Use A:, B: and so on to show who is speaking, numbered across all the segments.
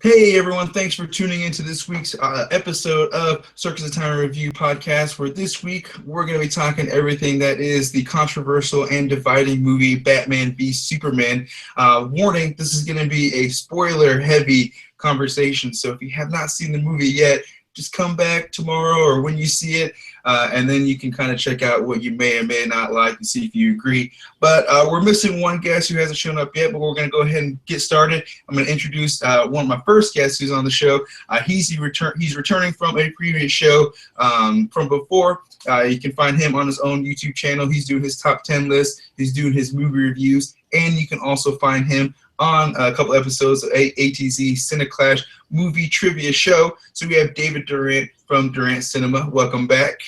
A: Hey everyone, thanks for tuning into this week's episode of Circus of Time Review podcast, where this week we're going to be talking everything that is the controversial and dividing movie Batman v Superman. Warning, this is going to be a spoiler-heavy conversation, so if you have not seen the movie yet, just come back tomorrow or when you see it, and then you can kind of check out what you may or may not like and see if you agree. But we're missing one guest who hasn't shown up yet, but we're going to go ahead and get started. I'm going to introduce one of my first guests who's on the show. He's returning from a previous show from before. You can find him on his own YouTube channel. He's doing his top 10 list. He's doing his movie reviews, and you can also find him on a couple episodes of ATZ Cineclash movie trivia show. So we have David Durant from Durant Cinema. Welcome back.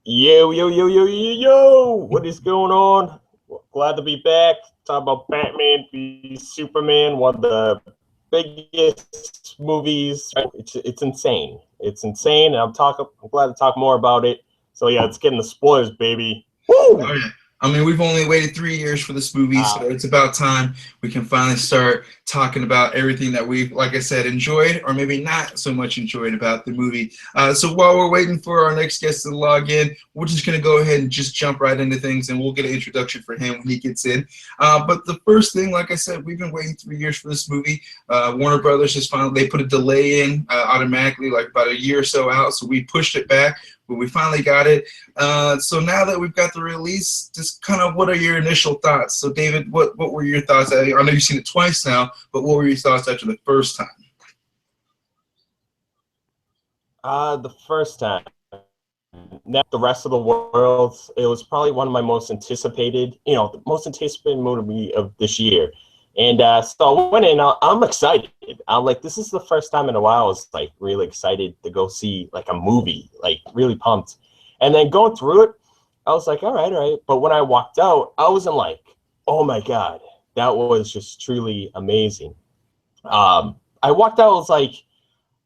B: Yo, yo, yo, yo, yo, yo! What is going on? Glad to be back. Talk about Batman v Superman, one of the biggest movies. It's insane. It's insane, and I'm glad to talk more about it. So yeah, let's get in the spoilers, baby. Woo!
A: Oh, yeah. I mean, we've only waited 3 years for this movie, so it's about time we can finally start talking about everything that we've, like I said, enjoyed or maybe not so much enjoyed about the movie. So while we're waiting for our next guest to log in, we're just going to go ahead and just jump right into things, and we'll get an introduction for him when he gets in. But the first thing, like I said, we've been waiting 3 years for this movie. Warner Brothers just finally, they put a delay in automatically, like about a year or so out, so we pushed it back. But we finally got it. So now that we've got the release, just kind of what are your initial thoughts? So David, what were your thoughts? I know you've seen it twice now, but what were your thoughts after the first time?
B: The first time. Not the rest of the world. It was probably one of my most anticipated, the most anticipated movie of this year. And so I went in, I'm excited. I'm like, this is the first time in a while I was like really excited to go see like a movie, like really pumped. And then going through it, I was like, all right. But when I walked out, I wasn't like, oh my God, that was just truly amazing. I walked out, I was like,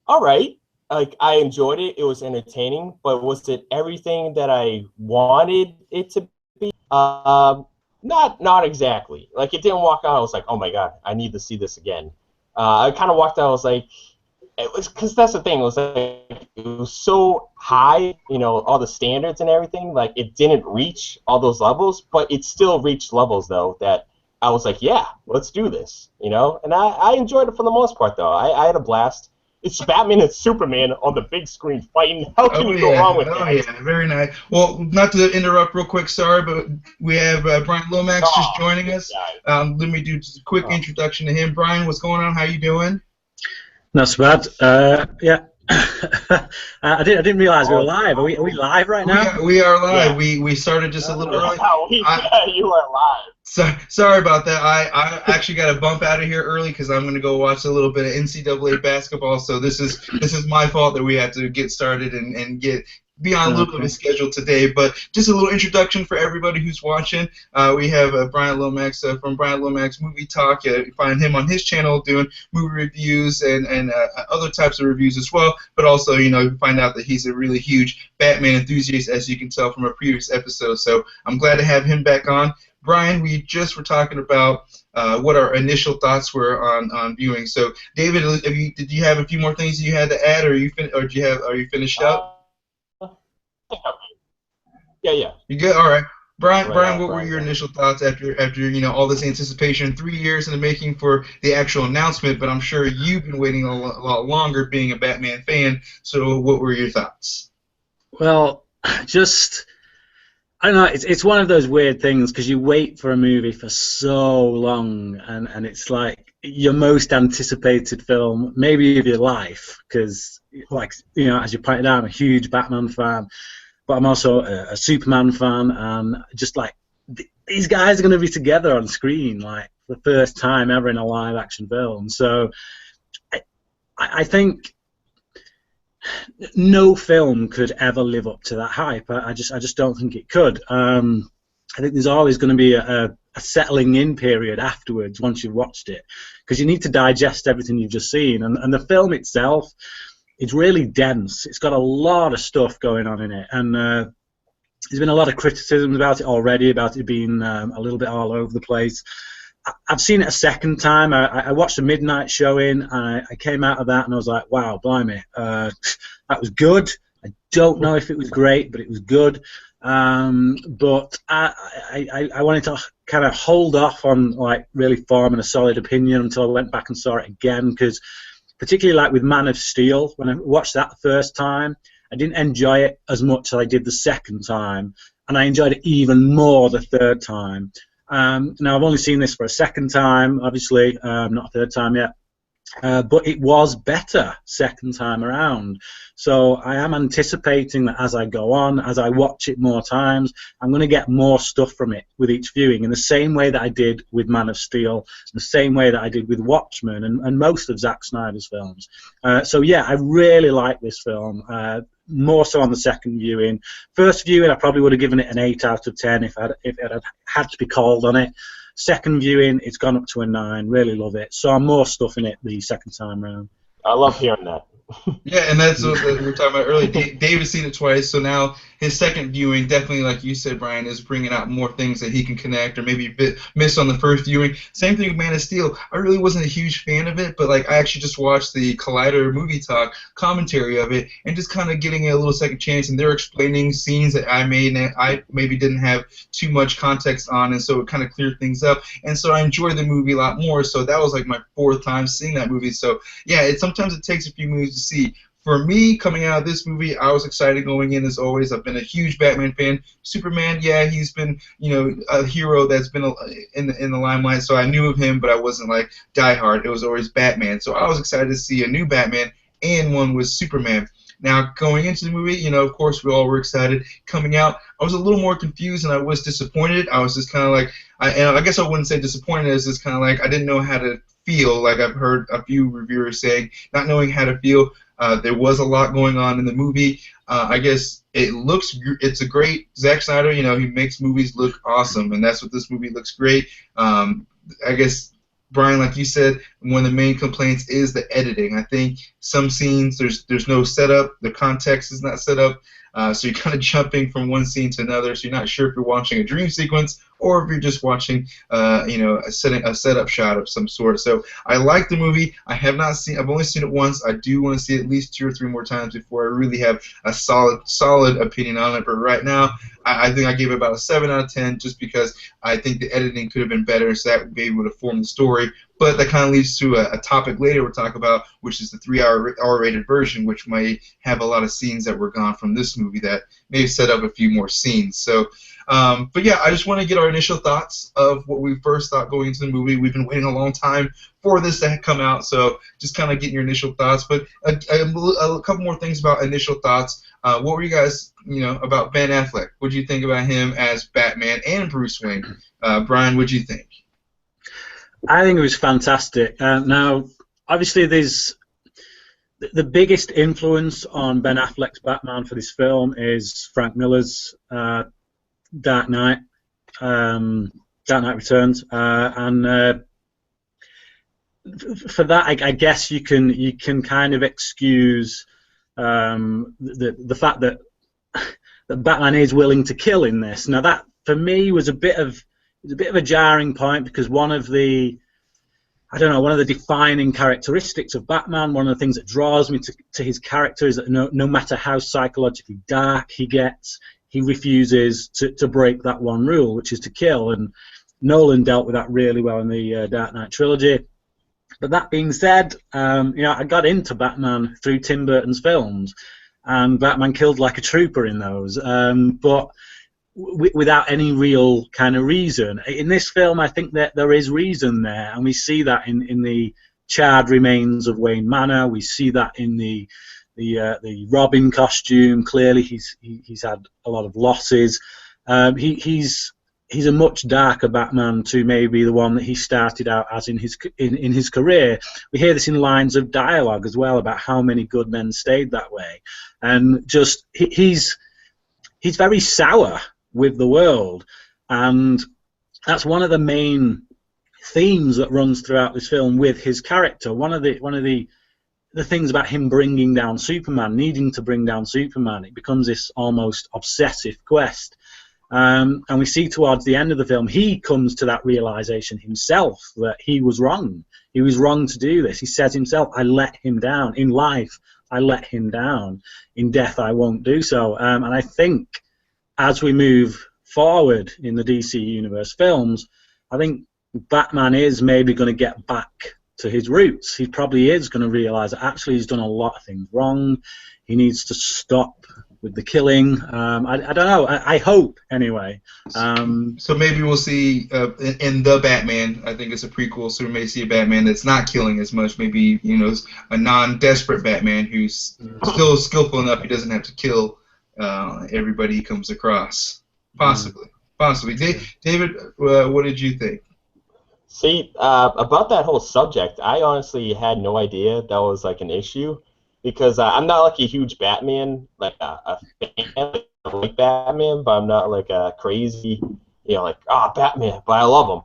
B: all right, like I enjoyed it. It was entertaining, but was it everything that I wanted it to be? Not exactly. Like it didn't walk out. I was like, oh my God, I need to see this again. I kind of walked out. I was like, it was because that's the thing. It was like it was so high, all the standards and everything. Like it didn't reach all those levels, but it still reached levels though that I was like, yeah, let's do this, And I enjoyed it for the most part though. I had a blast. It's Batman and Superman on the big screen fighting. How can you go wrong with that?
A: Oh, yeah, very nice. Well, not to interrupt real quick, sorry, but we have Bryan Lomax just joining us. Let me do just a quick introduction to him. Bryan, what's going on? How you doing?
C: Not so bad. Yeah. I didn't realize we were live. Are we live right now?
A: We are live. Yeah. We started just a little early.
B: You are live.
A: Sorry about that. I actually got to bump out of here early because I'm going to go watch a little bit of NCAA basketball. So this is my fault that we had to get started and be on a little bit of a schedule today. But just a little introduction for everybody who's watching. We have Bryan Lomax from Bryan Lomax Movie Talk. You find him on his channel doing movie reviews and other types of reviews as well. But also, you find out that he's a really huge Batman enthusiast, as you can tell from a previous episode. So I'm glad to have him back on. Bryan, we just were talking about what our initial thoughts were on viewing. So, David, did you have a few more things you had to add, or are you finished up?
B: Yeah.
A: You good? All right. Bryan, what were your initial thoughts after all this anticipation? 3 years in the making for the actual announcement, but I'm sure you've been waiting a lot longer, being a Batman fan. So, what were your thoughts?
C: Well, I don't know, it's one of those weird things because you wait for a movie for so long and it's like your most anticipated film maybe of your life because, like, as you pointed out, I'm a huge Batman fan, but I'm also a Superman fan, and just like these guys are going to be together on screen like for the first time ever in a live action film. So I think no film could ever live up to that hype. I just don't think it could. I think there's always going to be a settling in period afterwards once you've watched it, because you need to digest everything you've just seen. And the film itself, it's really dense. It's got a lot of stuff going on in it, and there's been a lot of criticisms about it already, about it being a little bit all over the place. I've seen it a second time. I watched a midnight showing, and I came out of that, and I was like, wow, blimey, that was good. I don't know if it was great, but it was good. But I wanted to kind of hold off on like really forming a solid opinion until I went back and saw it again, because particularly like with Man of Steel, when I watched that the first time, I didn't enjoy it as much as I did the second time, and I enjoyed it even more the third time. Now I've only seen this for a second time, obviously, not a third time yet. But it was better second time around. So I am anticipating that as I go on, as I watch it more times, I'm going to get more stuff from it with each viewing, in the same way that I did with Man of Steel, the same way that I did with Watchmen and most of Zack Snyder's films. So yeah, I really like this film, more so on the second viewing. First viewing, I probably would have given it an 8 out of 10 if it had to be called on it. Second viewing, it's gone up to a 9. Really love it. So more stuff in it the second time round.
B: I love hearing that.
A: Yeah, and that's what we were talking about earlier. Dave has seen it twice, so now his second viewing, definitely, like you said, Bryan, is bringing out more things that he can connect or maybe miss on the first viewing. Same thing with Man of Steel. I really wasn't a huge fan of it, but like I actually just watched the Collider movie talk commentary of it, and just kind of getting it a little second chance, and they're explaining scenes that I maybe didn't have too much context on, and so it kind of cleared things up, and so I enjoyed the movie a lot more. So that was like my 4th time seeing that movie. So yeah, sometimes it takes a few movies to see. For me, coming out of this movie, I was excited going in as always. I've been a huge Batman fan. Superman, yeah, he's been, a hero that's been in the limelight, so I knew of him, but I wasn't like diehard. It was always Batman. So I was excited to see a new Batman, and one was Superman. Now, going into the movie, of course, we all were excited. Coming out, I was a little more confused, and I was disappointed. I was just kind of like, and I guess I wouldn't say disappointed. It's just kind of like I didn't know how to feel. Like I've heard a few reviewers saying, not knowing how to feel. There was a lot going on in the movie. I guess it's a great Zack Snyder. He makes movies look awesome, and that's what this movie looks great. I guess, Bryan, like you said, one of the main complaints is the editing. I think some scenes there's no setup, the context is not set up, so you're kind of jumping from one scene to another. So you're not sure if you're watching a dream sequence or if you're just watching, a setup shot of some sort. So I like the movie. I've only seen it once. I do want to see it at least 2 or 3 more times before I really have a solid opinion on it. But right now, I think I gave it about a 7 out of 10, just because I think the editing could have been better, so that would be able to form the story. But that kind of leads to a topic later we'll talk about, which is the 3-hour R-rated version, which might have a lot of scenes that were gone from this movie that may set up a few more scenes. So, but yeah, I just want to get our initial thoughts of what we first thought going into the movie. We've been waiting a long time for this to come out, so just kind of getting your initial thoughts. But a couple more things about initial thoughts. What were you guys, about Ben Affleck? What did you think about him as Batman and Bruce Wayne? Bryan, what did you think?
C: I think it was fantastic. Now, obviously, there's the biggest influence on Ben Affleck's Batman for this film is Frank Miller's Dark Knight Returns, and for that, I guess you can kind of excuse the fact that Batman is willing to kill in this. Now, that for me was a bit of a jarring point, because one of the defining characteristics of Batman, one of the things that draws me to his character, is that no matter how psychologically dark he gets, he refuses to break that one rule, which is to kill. And Nolan dealt with that really well in the Dark Knight trilogy. But that being said, I got into Batman through Tim Burton's films, and Batman killed like a trooper in those, but without any real kind of reason. In this film, I think that there is reason there, and we see that in the charred remains of Wayne Manor. We see that in the Robin costume. Clearly, he's had a lot of losses. He's a much darker Batman to maybe the one that he started out as in his career. We hear this in lines of dialogue as well about how many good men stayed that way, and just he's very sour with the world, and that's one of the main themes that runs throughout this film with his character. One of the things about him bringing down Superman, needing to bring down Superman, it becomes this almost obsessive quest. And we see towards the end of the film, he comes to that realization himself that he was wrong. He was wrong to do this. He says himself, I let him down. In life, I let him down. In death, I won't do so. And I think as we move forward in the DC Universe films, I think Batman is maybe going to get back to his roots. He probably is going to realize that actually he's done a lot of things wrong. He needs to stop with the killing. I don't know. I hope, anyway.
A: So maybe we'll see in the Batman, I think it's a prequel, so we may see a Batman that's not killing as much. Maybe, a non-desperate Batman who's still skillful enough he doesn't have to kill everybody he comes across. Possibly. David, what did you think?
B: See, about that whole subject, I honestly had no idea that was like an issue, because I'm not like a huge Batman, like a fan. I like Batman, but I'm not like a crazy, Batman, but I love him.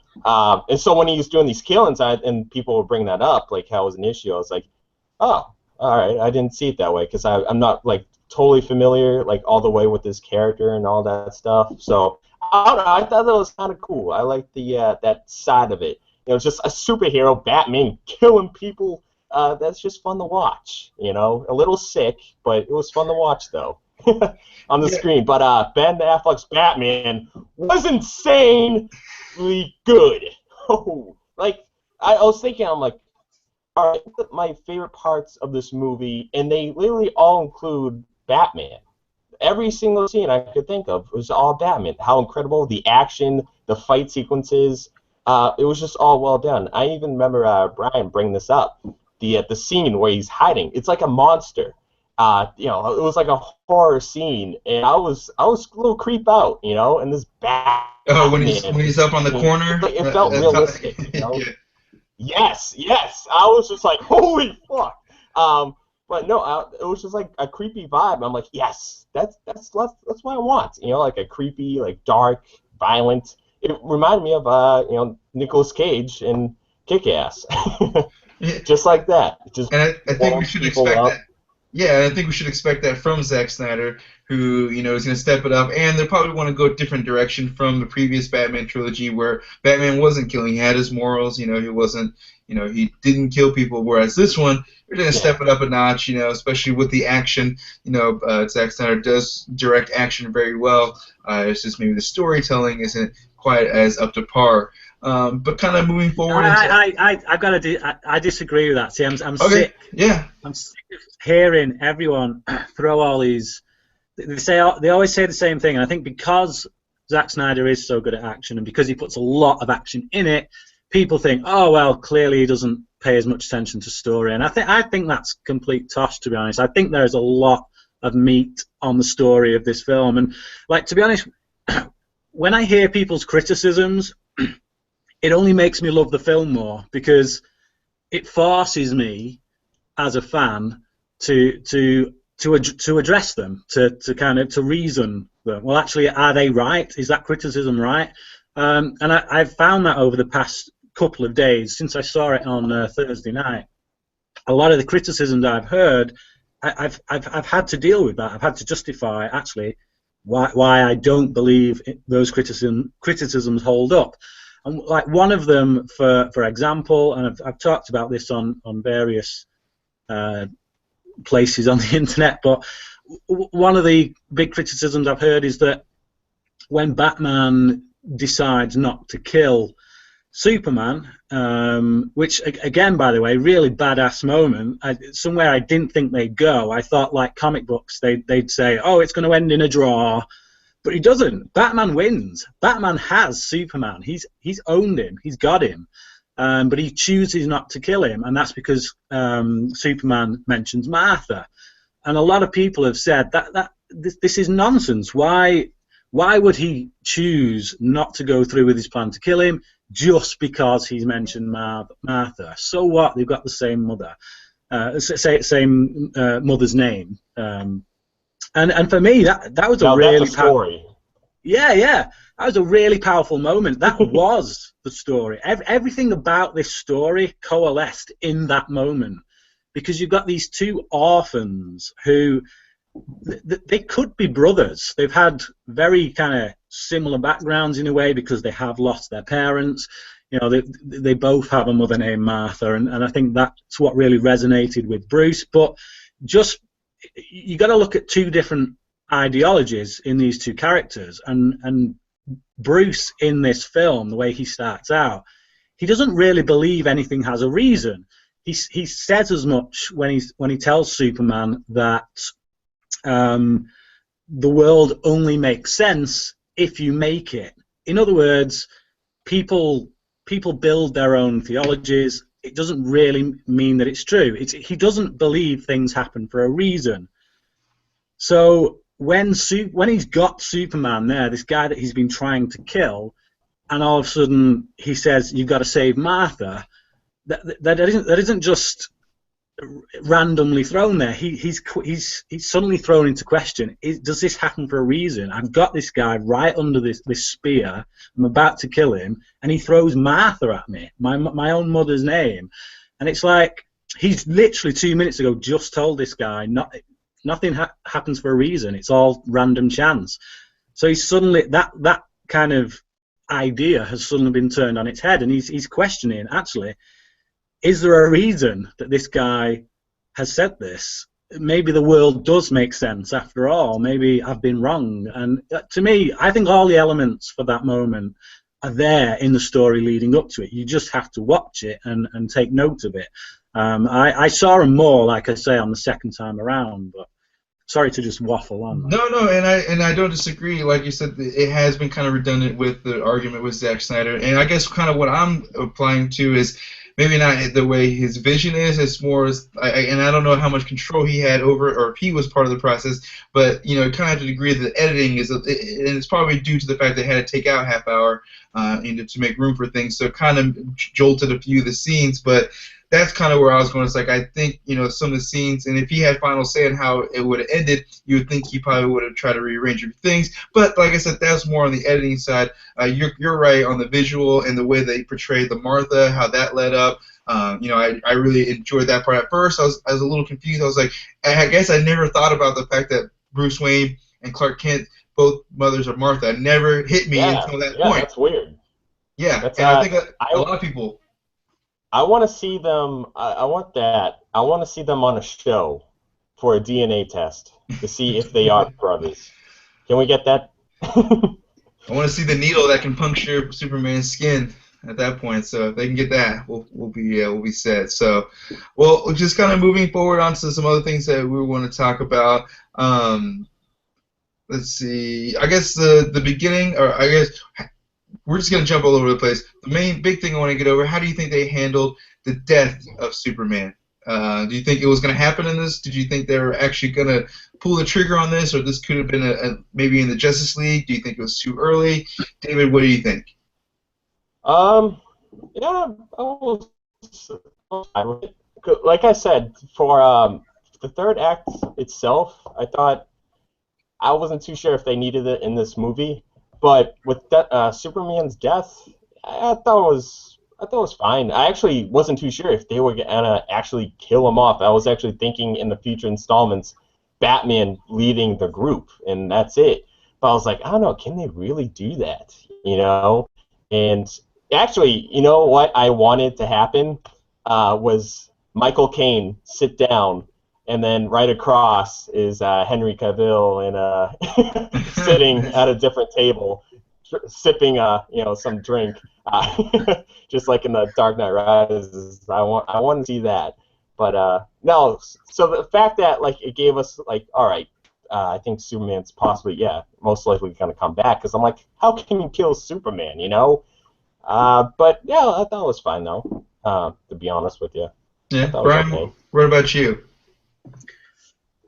B: And so when he was doing these killings, and people were bringing that up, like how it was an issue, I was like, oh, all right, I didn't see it that way, because I'm not like totally familiar like all the way with his character and all that stuff. So I don't know, I thought that was kind of cool. I like the that side of it. Just a superhero, Batman, killing people. That's just fun to watch. A little sick, but it was fun to watch though on the screen. But Ben Affleck's Batman was insanely good. Oh, like I was thinking, I'm like, all right, my favorite parts of this movie, and they literally all include Batman. Every single scene I could think of was all Batman. How incredible the action, the fight sequences. It was just all well done. I even remember Bryan bringing this up. The scene where he's hiding. It's like a monster. It was like a horror scene, and I was a little creeped out, and this Batman.
A: Oh, when he's up on the corner.
B: It felt realistic.
A: Yeah.
B: Yes. I was just like, holy fuck. But no, it was just like a creepy vibe. I'm like, yes, that's what I want. Like a creepy, like dark, violent. It reminded me of Nicolas Cage in Kick-Ass. Just like that. Just
A: and I think we should expect that. Yeah, I think we should expect that from Zack Snyder, who is going to step it up, and they'll probably want to go a different direction from the previous Batman trilogy, where Batman wasn't killing; he had his morals. He wasn't, he didn't kill people. Whereas this one, we're going to step it up a notch. Especially with the action. Zack Snyder does direct action very well. It's just maybe the storytelling isn't quite as up to par. But kind of moving forward.
C: I disagree with that. See, I'm
A: okay.
C: sick.
A: Yeah.
C: I'm sick of hearing everyone throw all these. They always say the same thing. And I think because Zack Snyder is so good at action, and because he puts a lot of action in it, people think, oh well, clearly he doesn't pay as much attention to story. And I think that's complete tosh, to be honest. I think there's a lot of meat on the story of this film, and to be honest, when I hear people's criticisms, it only makes me love the film more, because it forces me as a fan to address them, to reason them. Well, actually, are they right? Is that criticism right? And I've found that over the past couple of days since I saw it on Thursday night. A lot of the criticisms I've heard, I've had to deal with that. I've had to justify actually why I don't believe those criticisms hold up. And one of them, for example, and I've talked about this on various places on the internet, but one of the big criticisms I've heard is that when Batman decides not to kill Superman, which again, by the way, really badass moment. Somewhere I didn't think they'd go. I thought, like comic books, they'd say, oh, it's going to end in a draw. But he doesn't. Batman wins. Batman has Superman. He's owned him. He's got him. But he chooses not to kill him, and that's because Superman mentions Martha. And a lot of people have said that this is nonsense. Why would he choose not to go through with his plan to kill him just because he's mentioned Martha? So what? They've got the same mother, same mother's name. And for me, that was a really
B: story.
C: Yeah, that was a really powerful moment. That was the story. Everything about this story coalesced in that moment, because you've got these two orphans who they could be brothers. They've had very kind of similar backgrounds in a way because they have lost their parents. You know, they both have a mother named Martha, and I think that's what really resonated with Bruce. But just you got to look at two different ideologies in these two characters, and Bruce in this film, the way he starts out, he doesn't really believe anything has a reason. He says as much when he tells Superman that the world only makes sense if you make it. In other words, people build their own theologies. It doesn't really mean that it's true. He doesn't believe things happen for a reason. So when he's got Superman there, this guy that he's been trying to kill, and all of a sudden he says, "You've got to save Martha," that isn't just randomly thrown there. He's suddenly thrown into question. Does this happen for a reason? I've got this guy right under this spear. I'm about to kill him, and he throws Martha at me, my own mother's name. And it's like he's literally 2 minutes ago just told this guy nothing happens for a reason. It's all random chance. So he's suddenly that kind of idea has suddenly been turned on its head, and he's questioning, actually, is there a reason that this guy has said this? Maybe the world does make sense after all. Maybe I've been wrong. And to me, I think all the elements for that moment are there in the story leading up to it. You just have to watch it and take note of it. I saw them more, like I say, on the second time around, but sorry to just waffle on.
A: No, and I don't disagree. Like you said, it has been kind of redundant with the argument with Zack Snyder, and I guess kind of what I'm applying to is maybe not the way his vision is. It's more as, and I don't know how much control he had over, or if he was part of the process. But you know, kind of to the degree that the editing is, and it's probably due to the fact they had to take out half hour to make room for things. So it kind of jolted a few of the scenes, but that's kind of where I was going. It's like, I think, you know, some of the scenes, and if he had final say on how it would have ended, you would think he probably would have tried to rearrange a few things. But like I said, that's more on the editing side. You're right on the visual and the way they portrayed the Martha, how that led up. You know, I really enjoyed that part. At first, I was a little confused. I was like, I guess I never thought about the fact that Bruce Wayne and Clark Kent, both mothers of Martha. It never hit me until that point.
B: Yeah, that's weird.
A: Yeah,
B: that's,
A: and I think a lot of people.
B: I want to see them. I want that. I want to see them on a show for a DNA test to see if they are brothers. Can we get that?
A: I want to see the needle that can puncture Superman's skin at that point. So if they can get that, we'll be set. So, well, just kind of moving forward onto some other things that we want to talk about. Let's see. I guess the beginning, or I guess. We're just going to jump all over the place. The main big thing I want to get over, how do you think they handled the death of Superman? Do you think it was going to happen in this? Did you think they were actually going to pull the trigger on this, or this could have been maybe in the Justice League? Do you think it was too early? David, what do you think?
B: Yeah, like I said, for the third act itself, I thought I wasn't too sure if they needed it in this movie. But with Superman's death, I thought it was fine. I actually wasn't too sure if they were gonna actually kill him off. I was actually thinking in the future installments, Batman leading the group, and that's it. But I was like, I don't know, can they really do that? You know? And actually, you know what I wanted to happen was Michael Caine sit down, and then right across is Henry Cavill and sitting at a different table, sipping some drink, just like in the Dark Knight Rises. I want to see that, but no. So the fact that like it gave us like, all right, I think Superman's possibly most likely going to come back, because I'm like, how can you kill Superman? You know, but yeah, I thought it was fine though. To be honest with you.
A: Yeah, Bryan, okay. What about you?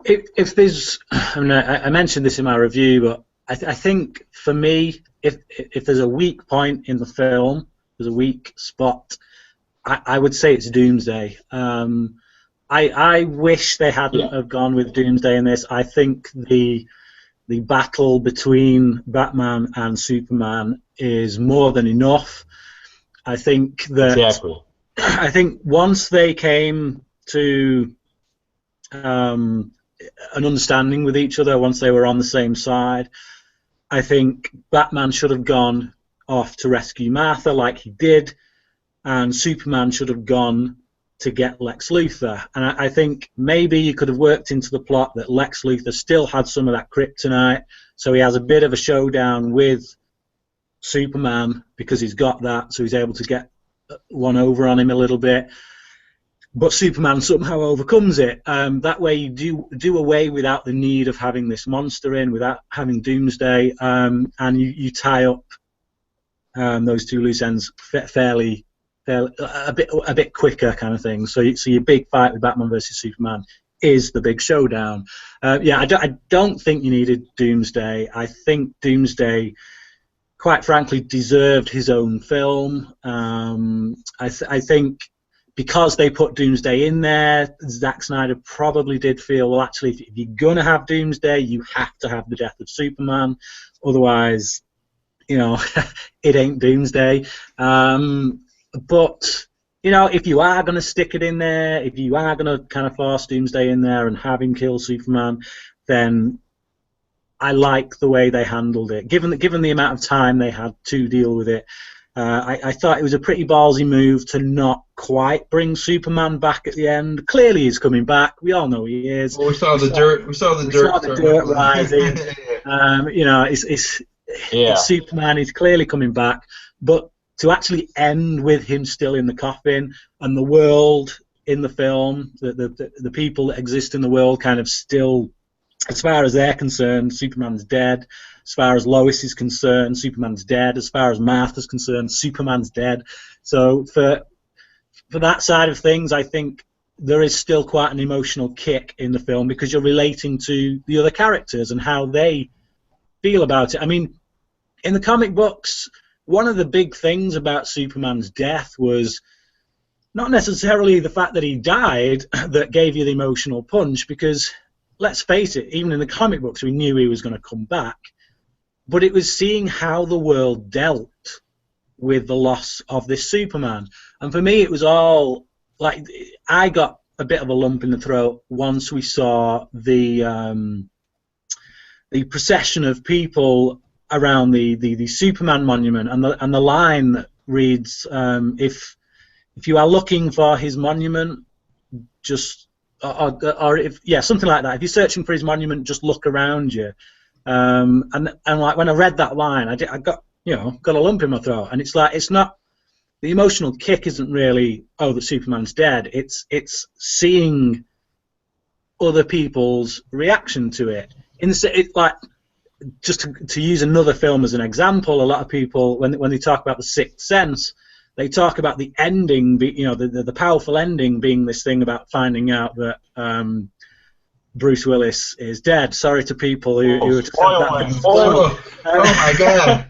C: If there's, I mean, I mentioned this in my review, but I think for me, if there's a weak point in the film, there's a weak spot, I would say it's Doomsday. I wish they hadn't have gone with Doomsday in this. I think the battle between Batman and Superman is more than enough. I think that
B: exactly.
C: I think once they came to an understanding with each other, once they were on the same side, I think Batman should have gone off to rescue Martha like he did, and Superman should have gone to get Lex Luthor. And I think maybe you could have worked into the plot that Lex Luthor still had some of that kryptonite, so he has a bit of a showdown with Superman because he's got that, so he's able to get one over on him a little bit. But Superman somehow overcomes it. That way you do away without the need of having this monster in, without having Doomsday, and you tie up those two loose ends fairly a bit quicker, kind of thing. So your big fight with Batman versus Superman is the big showdown. I don't think you needed Doomsday. I think Doomsday, quite frankly, deserved his own film. I think because they put Doomsday in there, Zack Snyder probably did feel, well, actually, if you're going to have Doomsday, you have to have the death of Superman. Otherwise, it ain't Doomsday. But, if you are going to stick it in there, if you are going to kind of force Doomsday in there and have him kill Superman, then I like the way they handled it. Given the amount of time they had to deal with it, I thought it was a pretty ballsy move to not quite bring Superman back at the end. Clearly he's coming back. We all know he is.
A: Well, we saw the dirt
C: rising. It's Superman. He's clearly coming back. But to actually end with him still in the coffin and the world in the film, the people that exist in the world kind of still, as far as they're concerned, Superman's dead. As far as Lois is concerned, Superman's dead. As far as Martha's concerned, Superman's dead. So for that side of things, I think there is still quite an emotional kick in the film because you're relating to the other characters and how they feel about it. I mean, in the comic books, one of the big things about Superman's death was not necessarily the fact that he died that gave you the emotional punch, because let's face it, even in the comic books we knew he was going to come back, but it was seeing how the world dealt with the loss of this Superman. And for me it was all like, I got a bit of a lump in the throat once we saw the procession of people around the Superman monument, and the line that reads, if you are looking for his monument, just or if something like that. If you're searching for his monument, just look around you. And like when I read that line, I got a lump in my throat, and it's like, it's not, the emotional kick isn't really, oh, that Superman's dead. It's seeing other people's reaction to it. Like, just to use another film as an example, a lot of people, when they talk about The Sixth Sense, they talk about the ending, the powerful ending being this thing about finding out that Bruce Willis is dead. Sorry to people who are
A: oh my God!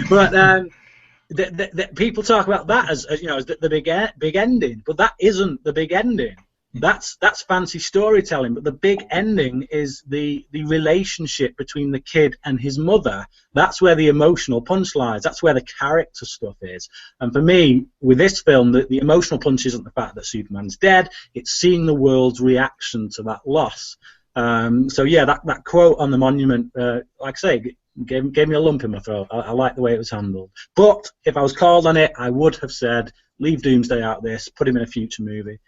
C: But people talk about that as the big ending, but that isn't the big ending. That's fancy storytelling, but the big ending is the relationship between the kid and his mother. That's where the emotional punch lies. That's where the character stuff is. And for me, with this film, the emotional punch isn't the fact that Superman's dead. It's seeing the world's reaction to that loss. So yeah, that quote on the monument, like I say, gave me a lump in my throat. I like the way it was handled. But if I was called on it, I would have said, leave Doomsday out of this, put him in a future movie.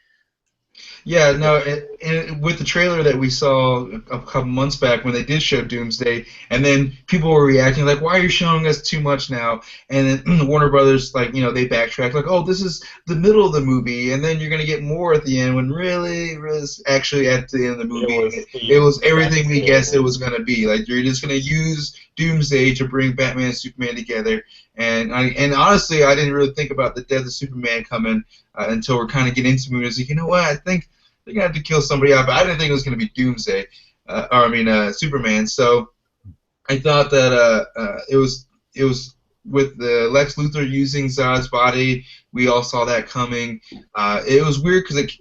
A: Yeah, no, and with the trailer that we saw a couple months back when they did show Doomsday, and then people were reacting like, why are you showing us too much now? And then Warner Brothers, like, they backtracked, like, oh, this is the middle of the movie, and then you're going to get more at the end, when really, it was actually at the end of the movie, it was everything we guessed it was going to be. Like, you're just going to use Doomsday to bring Batman and Superman together. And honestly, I didn't really think about the death of Superman coming until we're kind of getting into the movie. I was like, you know what? I think they're gonna have to kill somebody out, but I didn't think it was gonna be Doomsday, Superman. So I thought that it was with the Lex Luthor using Zod's body. We all saw that coming. It was weird because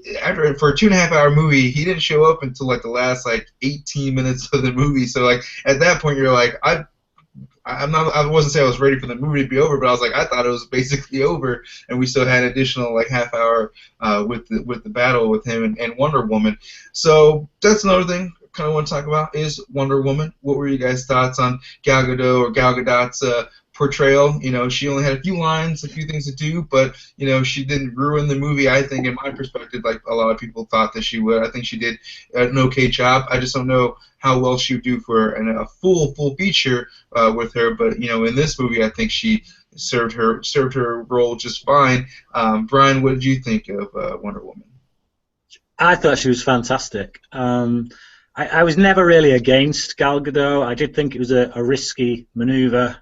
A: for a 2.5-hour movie, he didn't show up until like the last 18 minutes of the movie. So like at that point, you're like, I wasn't saying I was ready for the movie to be over, but I was like, I thought it was basically over, and we still had additional half hour with the battle with him and Wonder Woman. So that's another thing. kind of want to talk about is Wonder Woman. What were you guys' thoughts on Gal Gadot or Gal Gadot's portrayal? You know, she only had a few lines, a few things to do, but you know, she didn't ruin the movie. I think, in my perspective, like a lot of people thought that she would. I think she did an okay job. I just don't know how well she would do for a full feature with her. But you know, in this movie, I think she served her role just fine. Bryan, what did you think of Wonder Woman?
C: I thought she was fantastic. I was never really against Gal Gadot. I did think it was a risky maneuver,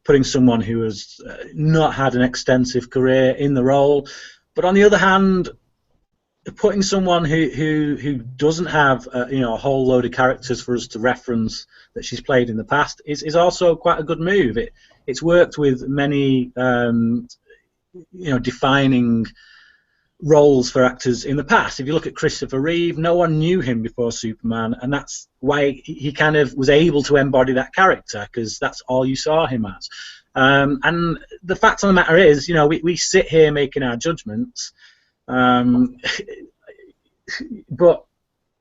C: putting someone who has not had an extensive career in the role. But on the other hand, putting someone who doesn't have you know, a whole load of characters for us to reference that she's played in the past is also quite a good move. It's worked with many you know, defining roles for actors in the past. If you look at Christopher Reeve, no one knew him before Superman, and that's why he kind of was able to embody that character, because that's all you saw him as. And the fact of the matter is, you know, we sit here making our judgments, but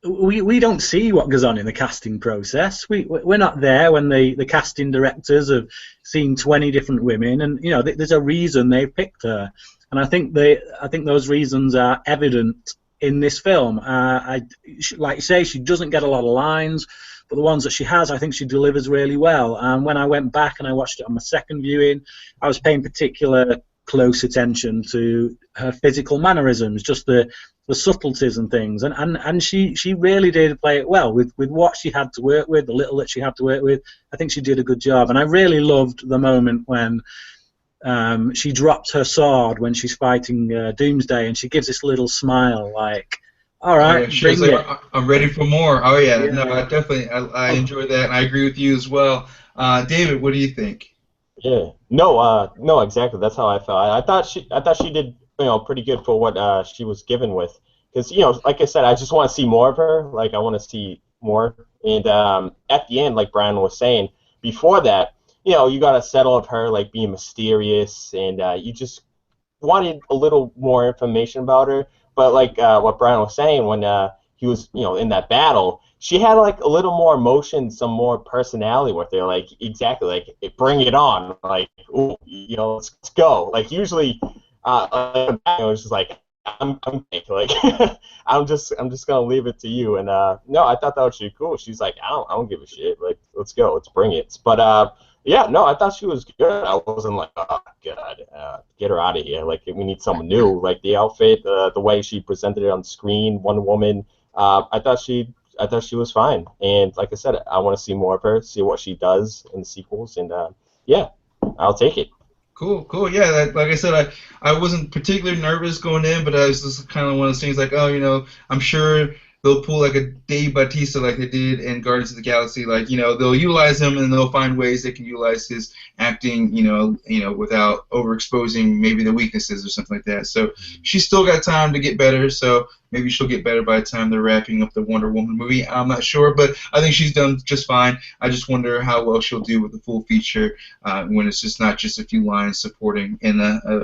C: we don't see what goes on in the casting process. We're not there when the casting directors have seen 20 different women, and you know, there's a reason they've picked her. And I think those reasons are evident in this film. Like you say, she doesn't get a lot of lines, but the ones that she has, I think she delivers really well. And when I went back and I watched it on my second viewing, I was paying particular close attention to her physical mannerisms, just the subtleties and things. And she really did play it well with what she had to work with, the little that she had to work with. I think she did a good job. And I really loved the moment when she drops her sword when she's fighting Doomsday, and she gives this little smile, like, "All right,
A: bring
C: it."
A: I'm ready for more. Oh yeah, no, I definitely I enjoy that, and I agree with you as well. David, what do you think?
B: Yeah, no, exactly. That's how I felt. I thought she did, you know, pretty good for what she was given with, because you know, like I said, I just want to see more of her. Like I want to see more, and at the end, like Bryan was saying before that, you know, you got to settle of her like being mysterious, and you just wanted a little more information about her. But like what Bryan was saying, when he was, you know, in that battle, she had like a little more emotion, some more personality with her. Like exactly, like bring it on, like ooh, you know, let's go. Like usually, you know, it's just like I'm like I'm just gonna leave it to you. And no, I thought that was really cool. She's like, I don't give a shit. Like let's go, let's bring it. But yeah, no, I thought she was good. I wasn't like, oh god, get her out of here. Like we need someone new. Like the outfit, the way she presented it on screen, Wonder Woman. I thought she was fine. And like I said, I want to see more of her, see what she does in the sequels, and yeah, I'll take it.
A: Cool. Yeah, like I said, I wasn't particularly nervous going in, but I was just kind of one of those things like, oh, you know, I'm sure they'll pull like a Dave Bautista like they did in Guardians of the Galaxy. Like, you know, they'll utilize him and they'll find ways they can utilize his acting, you know, without overexposing maybe the weaknesses or something like that. So she's still got time to get better. So maybe she'll get better by the time they're wrapping up the Wonder Woman movie. I'm not sure, but I think she's done just fine. I just wonder how well she'll do with the full feature when it's just not just a few lines supporting in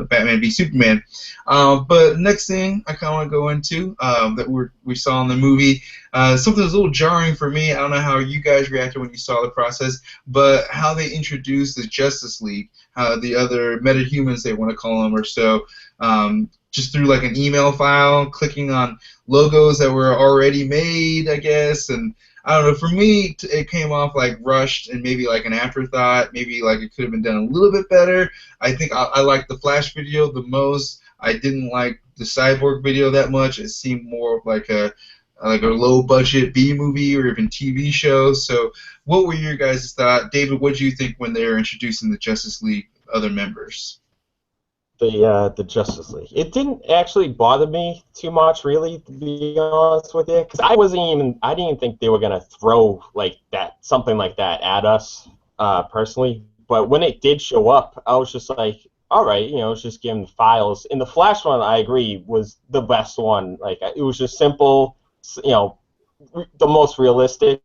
A: Batman v Superman. But next thing I kind of want to go into that we saw in the movie, something that's a little jarring for me. I don't know how you guys reacted when you saw the process, but how they introduced the Justice League, the other metahumans they want to call them or so. Just through like an email file, clicking on logos that were already made, I guess, and I don't know. For me, it came off like rushed and maybe like an afterthought. Maybe like it could have been done a little bit better. I think I liked the Flash video the most. I didn't like the Cyborg video that much. It seemed more of like a low budget B movie or even TV show. So, what were your guys' thoughts, David? What did you think when they were introducing the Justice League other members?
B: The Justice League. It didn't actually bother me too much, really, to be honest with you, because I didn't even think they were gonna throw like that, something like that at us, personally. But when it did show up, I was just like, all right, you know, it's just giving the files. And the Flash one, I agree, was the best one. Like it was just simple, you know, the most realistic.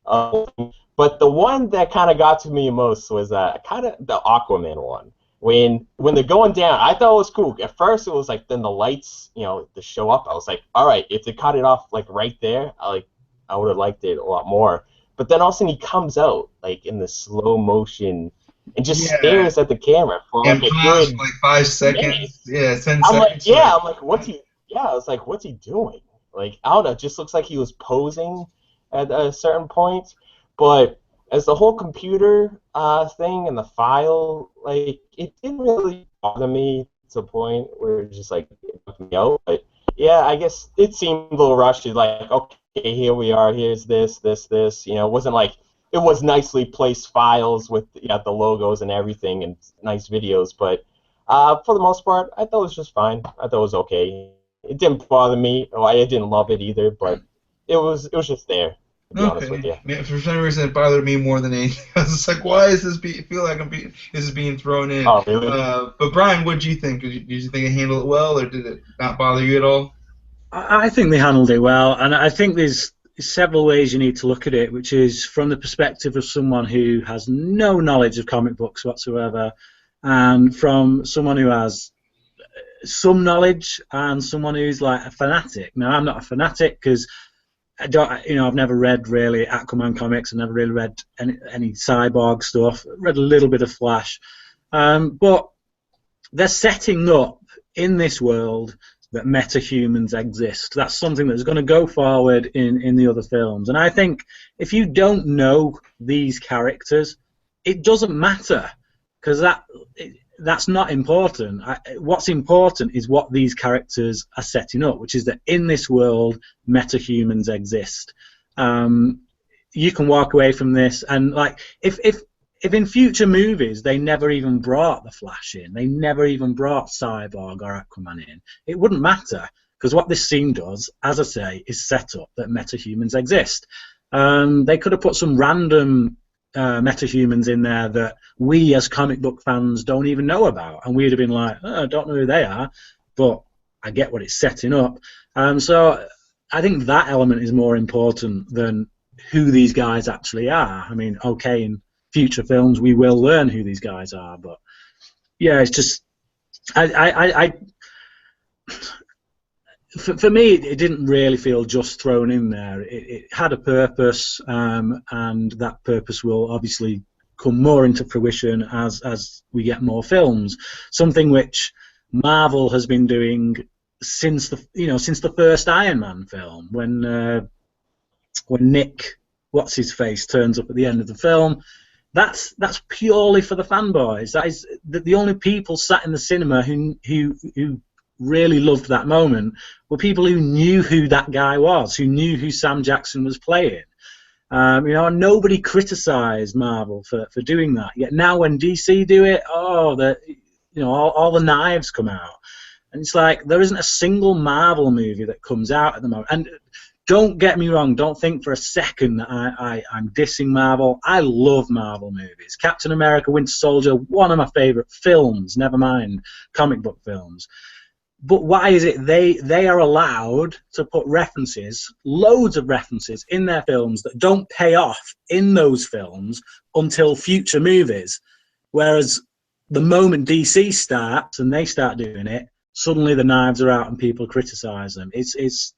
B: But the one that kind of got to me most was kind of the Aquaman one. when they're going down, I thought it was cool. At first, it was like then the lights, to show up. I was like, all right, if they cut it off like right there, I would have liked it a lot more. But then all of a sudden he comes out like in the slow motion and just stares at the camera for like a good
A: like 5 seconds.
B: minute.
A: Yeah, 10
B: I'm
A: seconds.
B: like, I'm like, what's he? Yeah, I was like, what's he doing? Like, I don't know. It just looks like he was posing at a certain point. But as the whole computer thing and the file, like, it didn't really bother me to the point where it just like it took me out. But yeah, I guess it seemed a little rushed. Like, okay, here we are. Here's this. It wasn't like it was nicely placed files with the logos and everything and nice videos. But for the most part, I thought it was just fine. I thought it was okay. It didn't bother me. I didn't love it either, but it was just there. To be honest with you.
A: Yeah, for some reason, it bothered me more than anything. I was like, why is this feel like this is being thrown in?
B: Oh, really?
A: But Brian, what did you think? Did you think it handled it well, or did it not bother you at all?
C: I think they handled it well, and I think there's several ways you need to look at it, which is from the perspective of someone who has no knowledge of comic books whatsoever, and from someone who has some knowledge and someone who's like a fanatic. Now, I'm not a fanatic because I've never read really Aquaman comics. I've never really read any Cyborg stuff. Read a little bit of Flash, but they're setting up in this world that metahumans exist. That's something that's going to go forward in the other films. And I think if you don't know these characters, it doesn't matter, because that's not important. What's important is what these characters are setting up, which is that in this world, metahumans exist. You can walk away from this, and like if in future movies they never even brought the Flash in, they never even brought Cyborg or Aquaman in, it wouldn't matter, because what this scene does, as I say, is set up that metahumans exist. They could have put some random metahumans in there that we as comic book fans don't even know about, and we'd have been like, I don't know who they are, but I get what it's setting up. So I think that element is more important than who these guys actually are. I mean, okay, in future films we will learn who these guys are, but yeah, it's just for me it didn't really feel just thrown in there. It had a purpose, and that purpose will obviously come more into fruition as we get more films, something which Marvel has been doing since the first Iron Man film, when Nick what's his face turns up at the end of the film. That's purely for the fanboys. That is the only people sat in the cinema who really loved that moment were people who knew who that guy was, who knew who Sam Jackson was playing. And nobody criticised Marvel for doing that. Yet now when DC do it, all the knives come out, and it's like there isn't a single Marvel movie that comes out at the moment. And don't get me wrong, don't think for a second that I'm dissing Marvel. I love Marvel movies. Captain America, Winter Soldier, one of my favourite films, never mind comic book films. But why is it they are allowed to put references, loads of references, in their films that don't pay off in those films until future movies? Whereas the moment DC starts and they start doing it, suddenly the knives are out and people criticise them. It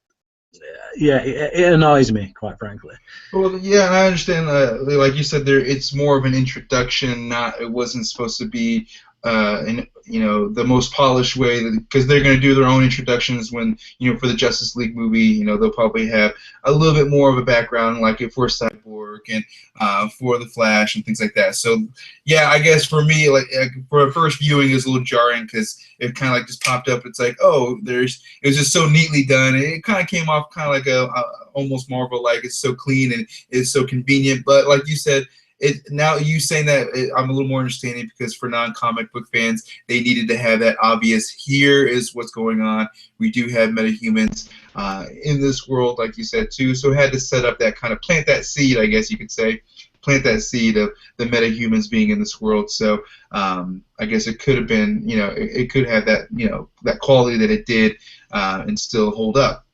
C: annoys me, quite frankly.
A: Well, yeah, and I understand. Like you said, it's more of an introduction. It wasn't supposed to be the most polished way, because they're going to do their own introductions when, for the Justice League movie, they'll probably have a little bit more of a background, like for Cyborg and for the Flash and things like that. So yeah, I guess for me, like for a first viewing, it was a little jarring because it kind of like just popped up. It's like, oh, it was just so neatly done. It kind of came off kind of like a almost Marvel-like. It's so clean and it's so convenient. But like you said, now you saying that, I'm a little more understanding, because for non-comic book fans, they needed to have that obvious, here is what's going on. We do have metahumans in this world, like you said, too. So it had to set up that kind of, plant that seed, I guess you could say, plant that seed of the metahumans being in this world. So I guess it could have been, it could have that, that quality that it did, and still hold up.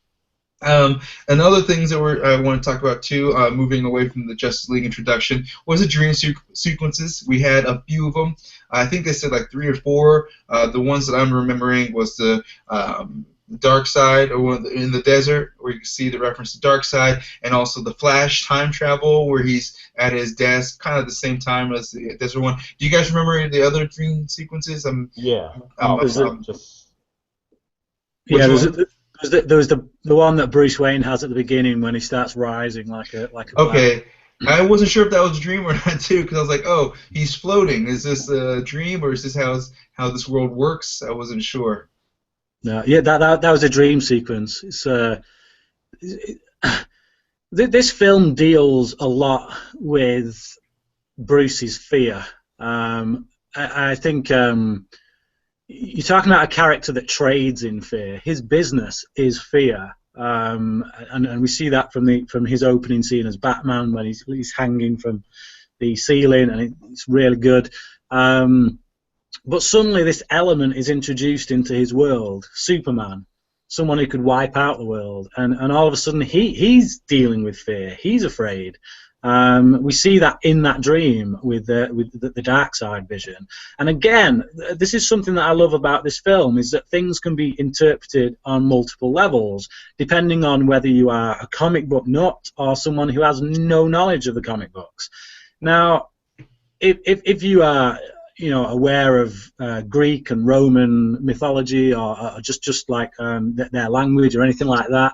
A: And other things that I want to talk about too, moving away from the Justice League introduction, was the dream sequences. We had a few of them. I think they said like 3 or 4. The ones that I'm remembering was the Dark Side, or in the desert, where you can see the reference to Dark Side, and also the Flash time travel, where he's at his desk, kind of the same time as the desert one. Do you guys remember any of the other dream sequences?
B: Yeah.
C: Yeah, there was the one that Bruce Wayne has at the beginning when he starts rising like a
A: Okay. I wasn't sure if that was a dream or not too, because I was like, oh, he's floating. Is this a dream, or is this how this world works? I wasn't sure.
C: No, yeah, that was a dream sequence. This film deals a lot with Bruce's fear. I think you're talking about a character that trades in fear. His business is fear, and we see that from his opening scene as Batman when he's hanging from the ceiling, and it's really good. But suddenly this element is introduced into his world, Superman, someone who could wipe out the world, and all of a sudden he's dealing with fear. He's afraid. We see that in that dream with the dark side vision. And again, this is something that I love about this film, is that things can be interpreted on multiple levels, depending on whether you are a comic book nut or someone who has no knowledge of the comic books. Now, if you are aware of Greek and Roman mythology, or just like their language or anything like that,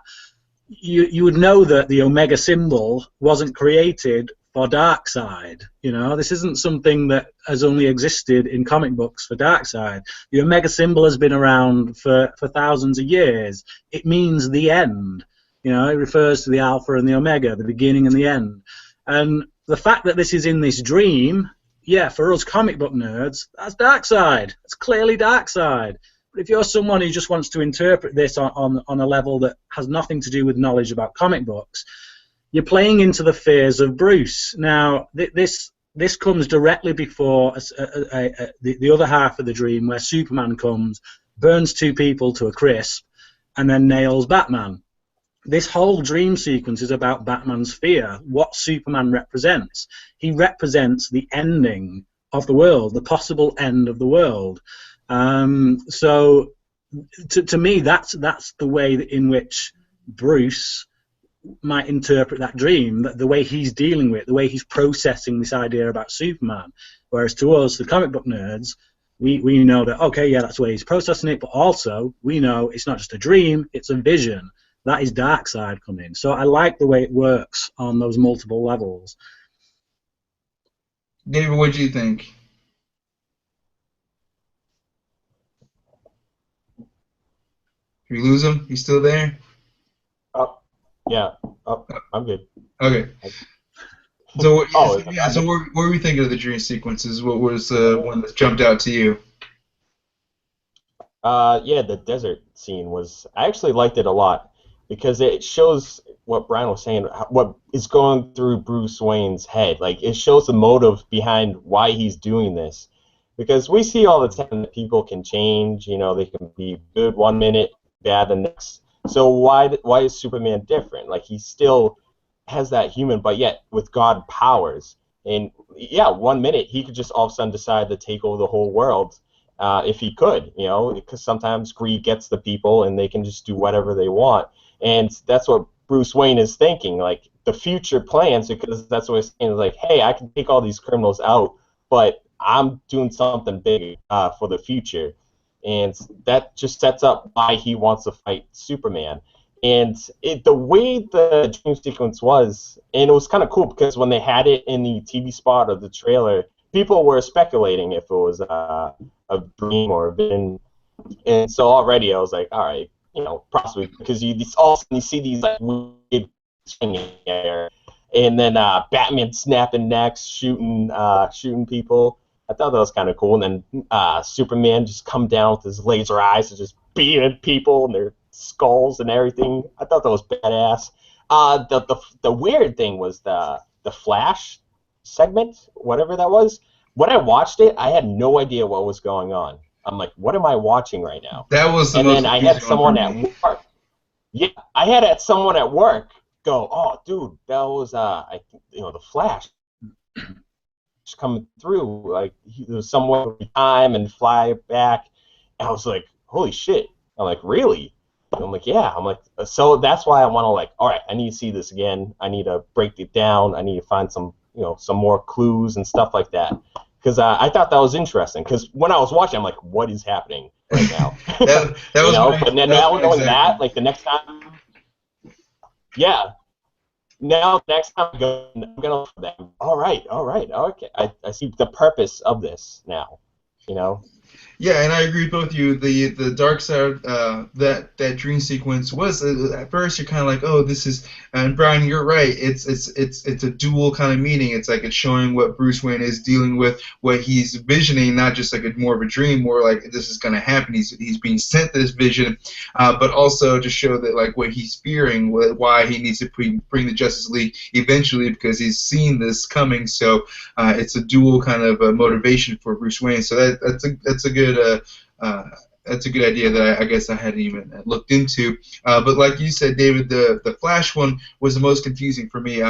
C: you would know that the Omega symbol wasn't created for Darkseid. This isn't something that has only existed in comic books for Darkseid. The Omega symbol has been around for thousands of years. It means the end. It refers to the Alpha and the Omega, the beginning and the end. And the fact that this is in this dream, yeah, for us comic book nerds, that's Darkseid. It's clearly Darkseid. But if you're someone who just wants to interpret this on a level that has nothing to do with knowledge about comic books, you're playing into the fears of Bruce. Now, this comes directly before the other half of the dream, where Superman comes, burns 2 people to a crisp, and then nails Batman. This whole dream sequence is about Batman's fear, what Superman represents. He represents the ending of the world, the possible end of the world. So, to me, that's the way in which Bruce might interpret that dream, the way he's dealing with it, the way he's processing this idea about Superman. Whereas to us, the comic book nerds, we know that, okay, yeah, that's the way he's processing it, but also we know it's not just a dream, it's a vision. That is Darkseid coming. So I like the way it works on those multiple levels.
A: David, what do you think? Did we lose him? He's still there?
B: Oh, yeah. Oh, I'm good.
A: Okay. So, what were we thinking of the dream sequences? What was the one that jumped out to you?
B: Yeah, the desert scene I actually liked it a lot, because it shows what Bryan was saying, what is going through Bruce Wayne's head. Like, it shows the motive behind why he's doing this. Because we see all the time that people can change, they can be good one minute, bad the next. So why is Superman different? Like, he still has that human, but yet with God powers. And yeah, 1 minute he could just all of a sudden decide to take over the whole world, if he could, because sometimes greed gets the people and they can just do whatever they want. And that's what Bruce Wayne is thinking, like the future plans, because that's what he's saying, like, hey, I can take all these criminals out, but I'm doing something big for the future. And that just sets up why he wants to fight Superman. And the way the dream sequence was, and it was kind of cool, because when they had it in the TV spot or the trailer, people were speculating if it was a dream or a vision. And so already I was like, all right, possibly, because all of a sudden you see these like weird in the air, and then Batman snapping necks, shooting people. I thought that was kind of cool. And then Superman just come down with his laser eyes and just beaming people and their skulls and everything. I thought that was badass. The weird thing was the Flash segment, whatever that was. When I watched it, I had no idea what was going on. I'm like, what am I watching right now?
A: That was the
B: and
A: most
B: then I had someone at work. Yeah, I had someone at work go, "Oh, dude, that was the Flash coming through. Like there was somewhere time and fly back." And I was like, "Holy shit!" I'm like, "Really?" And I'm like, "Yeah." I'm like, so that's why I want to like, all right, I need to see this again. I need to break it down. I need to find some some more clues and stuff like that. Because I thought that was interesting. Because when I was watching, I'm like, "What is happening right now?"
A: that was
B: But now knowing that, like the next time, yeah. Now next time I go, I'm gonna look for them. All right, okay. I see the purpose of this now. You know.
A: Yeah, and I agree with both of you. The dark side, that dream sequence was at first you're kind of like, oh, this is, and Brian, you're right. It's a dual kind of meaning. It's like it's showing what Bruce Wayne is dealing with, what he's visioning, not just like more of a dream, more like this is going to happen. He's being sent this vision, but also to show that like what he's fearing, why he needs to bring the Justice League eventually because he's seen this coming. So it's a dual kind of motivation for Bruce Wayne. So that's a good that's a good idea that I guess I hadn't even looked into. But like you said, David, the Flash one was the most confusing for me.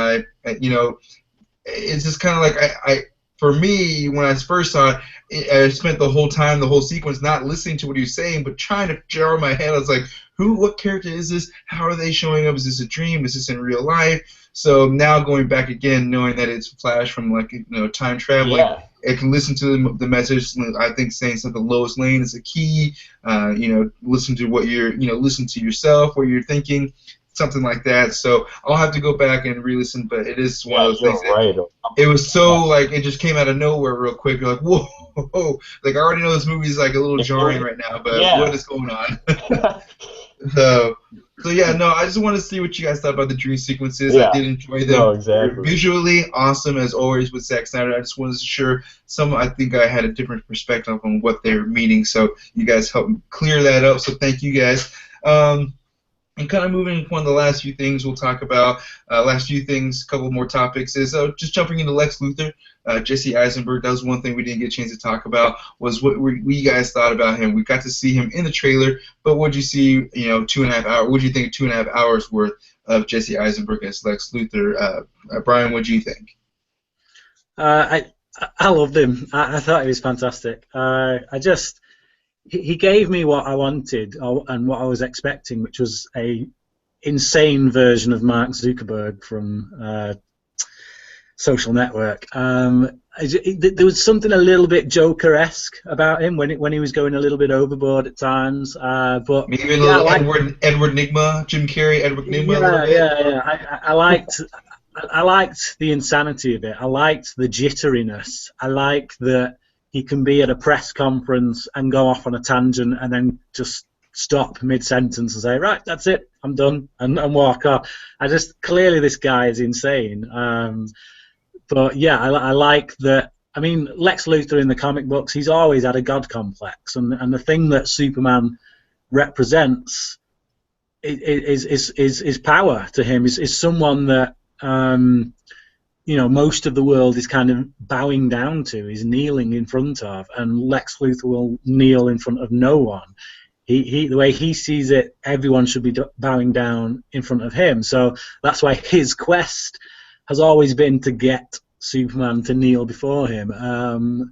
A: It's just kind of like for me, when I first saw it, I spent the whole time, the whole sequence, not listening to what he was saying, but trying to jar in my head. I was like, what character is this? How are they showing up? Is this a dream? Is this in real life? So now going back again, knowing that it's Flash from like time traveling,
B: Yeah.
A: it can listen to the message. I think saying something Lois Lane is a key. Listen to what listen to yourself, what you're thinking. Something like that. So I'll have to go back and re-listen, but it is one of those things.
B: Right.
A: It was so like it just came out of nowhere real quick. You're like, whoa, like I already know this movie is like a little jarring right now, but what is going on? So yeah, no, I just want to see what you guys thought about the dream sequences.
B: Yeah.
A: I did enjoy them.
B: No, exactly.
A: They're visually awesome as always with Zack Snyder. I just wasn't sure. I think I had a different perspective on what they were meaning. So you guys helped me clear that up. So thank you guys. And kind of moving on the last few things we'll talk about, a couple more topics, is just jumping into Lex Luthor. Jesse Eisenberg, that was one thing we didn't get a chance to talk about, was what we guys thought about him. We got to see him in the trailer, but what did you see, 2.5 hours, what did you think of 2.5 hours worth of Jesse Eisenberg as Lex Luthor? Brian, what do you think?
C: I loved him. I thought he was fantastic. He gave me what I wanted and what I was expecting, which was a insane version of Mark Zuckerberg from Social Network. There was something a little bit Joker-esque about him when he was going a little bit overboard at times. But
A: maybe a little Edward Nigma, Jim Carrey, Edward Nigma.
C: Yeah. I liked the insanity of it. I liked the jitteriness. I liked that he can be at a press conference and go off on a tangent and then just stop mid-sentence and say, right, that's it, I'm done, and walk off. Clearly this guy is insane. But yeah, I like that. I mean, Lex Luthor in the comic books, he's always had a god complex, and the thing that Superman represents is power to him, is someone that most of the world is kind of bowing down to, is kneeling in front of, and Lex Luthor will kneel in front of no one. The way he sees it, everyone should be bowing down in front of him. So that's why his quest has always been to get Superman to kneel before him.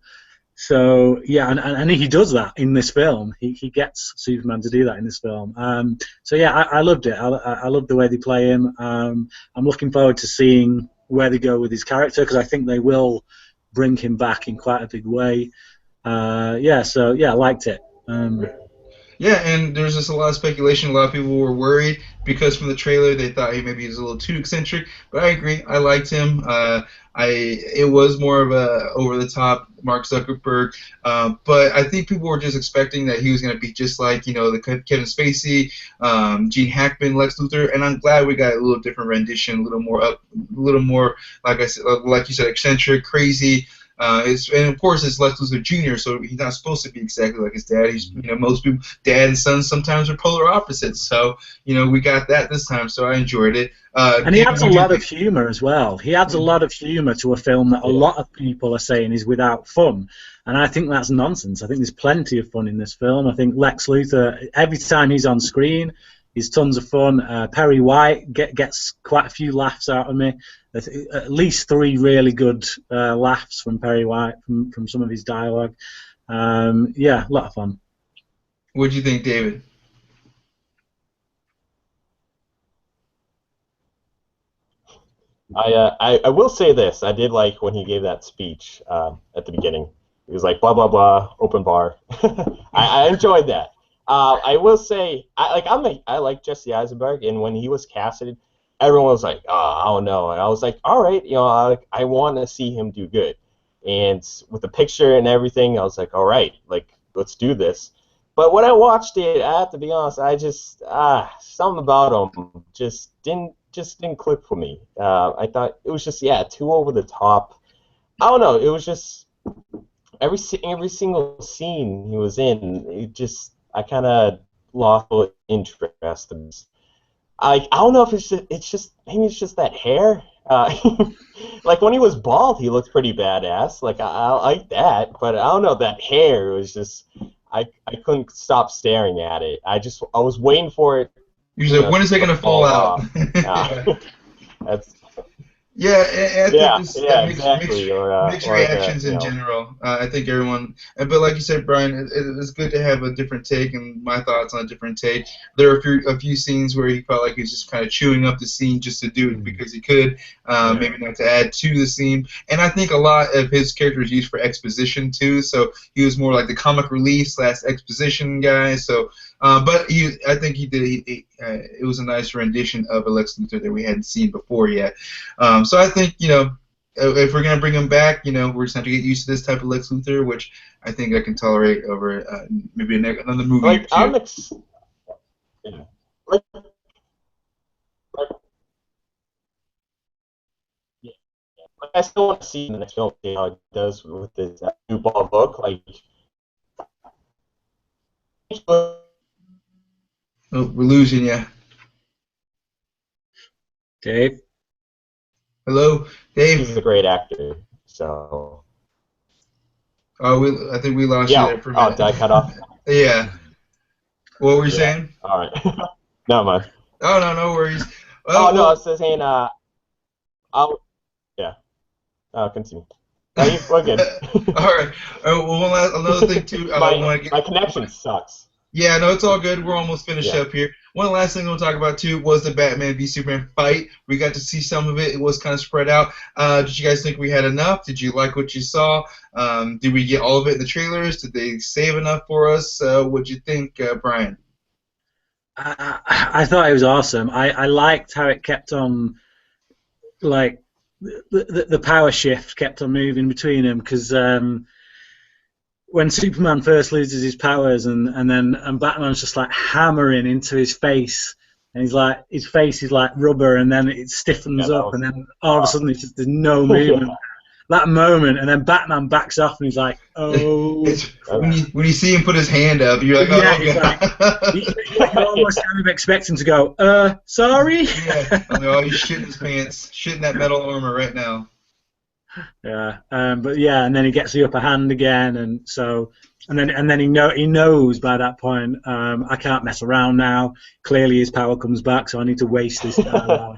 C: So yeah, and he does that in this film. He gets Superman to do that in this film. So yeah, I loved it. I loved the way they play him. I'm looking forward to seeing where they go with his character, because I think they will bring him back in quite a big way. So yeah, I liked it.
A: Yeah, and there's just a lot of speculation. A lot of people were worried because from the trailer they thought maybe he was a little too eccentric. But I agree. I liked him. It was more of a over-the-top Mark Zuckerberg. But I think people were just expecting that he was going to be just like, the Kevin Spacey, Gene Hackman, Lex Luthor. And I'm glad we got a little different rendition, a little more, like I said, like you said, eccentric, crazy. And of course it's Lex Luthor Jr., so he's not supposed to be exactly like his dad. He's, most people, dad and son sometimes are polar opposites. So, we got that this time. So I enjoyed it.
C: And he adds a lot of humor as well. He adds a lot of humor to a film that a lot of people are saying is without fun. And I think that's nonsense. I think there's plenty of fun in this film. I think Lex Luthor, every time he's on screen, He's tons of fun. Perry White gets quite a few laughs out of me. At least 3 really good laughs from Perry White from some of his dialogue. Yeah, a lot of fun.
A: What do you think, David?
B: I will say this. I did like when he gave that speech at the beginning. He was like, blah, blah, blah, open bar. I enjoyed that. I will say, I like Jesse Eisenberg, and when he was casted, everyone was like, oh, I don't know. And I was like, all right, I want to see him do good. And with the picture and everything, I was like, all right, like, let's do this. But when I watched it, I have to be honest, I just, something about him just didn't click for me. I thought it was just, too over the top. I don't know, it was just, every single scene he was in, I kind of lost interest. I don't know if maybe it's just that hair. Like when he was bald, he looked pretty badass. Like I like that, but I don't know, that hair was just, I couldn't stop staring at it. I was waiting for it.
A: You're like, when is it gonna fall out?
B: That's.
A: Yeah, I think
B: exactly.
A: Mixed reactions in general. I think everyone, but like you said, Bryan, it's good to have a different take and my thoughts on a different take. There are a few scenes where he felt like he was just kind of chewing up the scene just to do it because he could, maybe not to add to the scene. And I think a lot of his character was used for exposition too, so he was more like the comic relief / exposition guy. So, but I think he did. It was a nice rendition of a Lex Luthor that we hadn't seen before yet. So I think, if we're going to bring him back, we're just going to have to get used to this type of Lex Luthor, which I think I can tolerate over maybe another movie or two.
B: I still want to see in the next film how it does with this new ball book.
A: Oh, we're losing you.
C: Dave?
A: Hello, Dave.
B: He's a great actor, so.
A: Oh, I think we lost you there for a minute.
B: Did I cut off?
A: Yeah. What were you saying?
B: All right. Never mind.
A: Oh, no worries.
B: No, I was just saying, continue. No, we're good.
A: All right. Well, another thing, too.
B: My connection sucks.
A: Yeah, no, it's all good. We're almost finished up here. One last thing we'll talk about, too, was the Batman v Superman fight. We got to see some of it. It was kind of spread out. Did you guys think we had enough? Did you like what you saw? Did we get all of it in the trailers? Did they save enough for us? What'd you think, Bryan?
C: I thought it was awesome. I liked how it kept on, like, the power shift kept on moving between them, because when Superman first loses his powers and Batman's just like hammering into his face, and he's like, his face is like rubber, and then it stiffens up, and then all of a sudden there's no movement. That moment, and then Batman backs off, and he's like, "Oh!"
A: When you see him put his hand up, you're like, "Oh,
C: you almost kind of expect him to go, sorry."
A: Yeah, he's shitting his pants, shitting that metal armor right now.
C: Yeah, but yeah, and then he gets the upper hand again, and then he knows by that point, I can't mess around now. Clearly, his power comes back, so I need to waste this time while I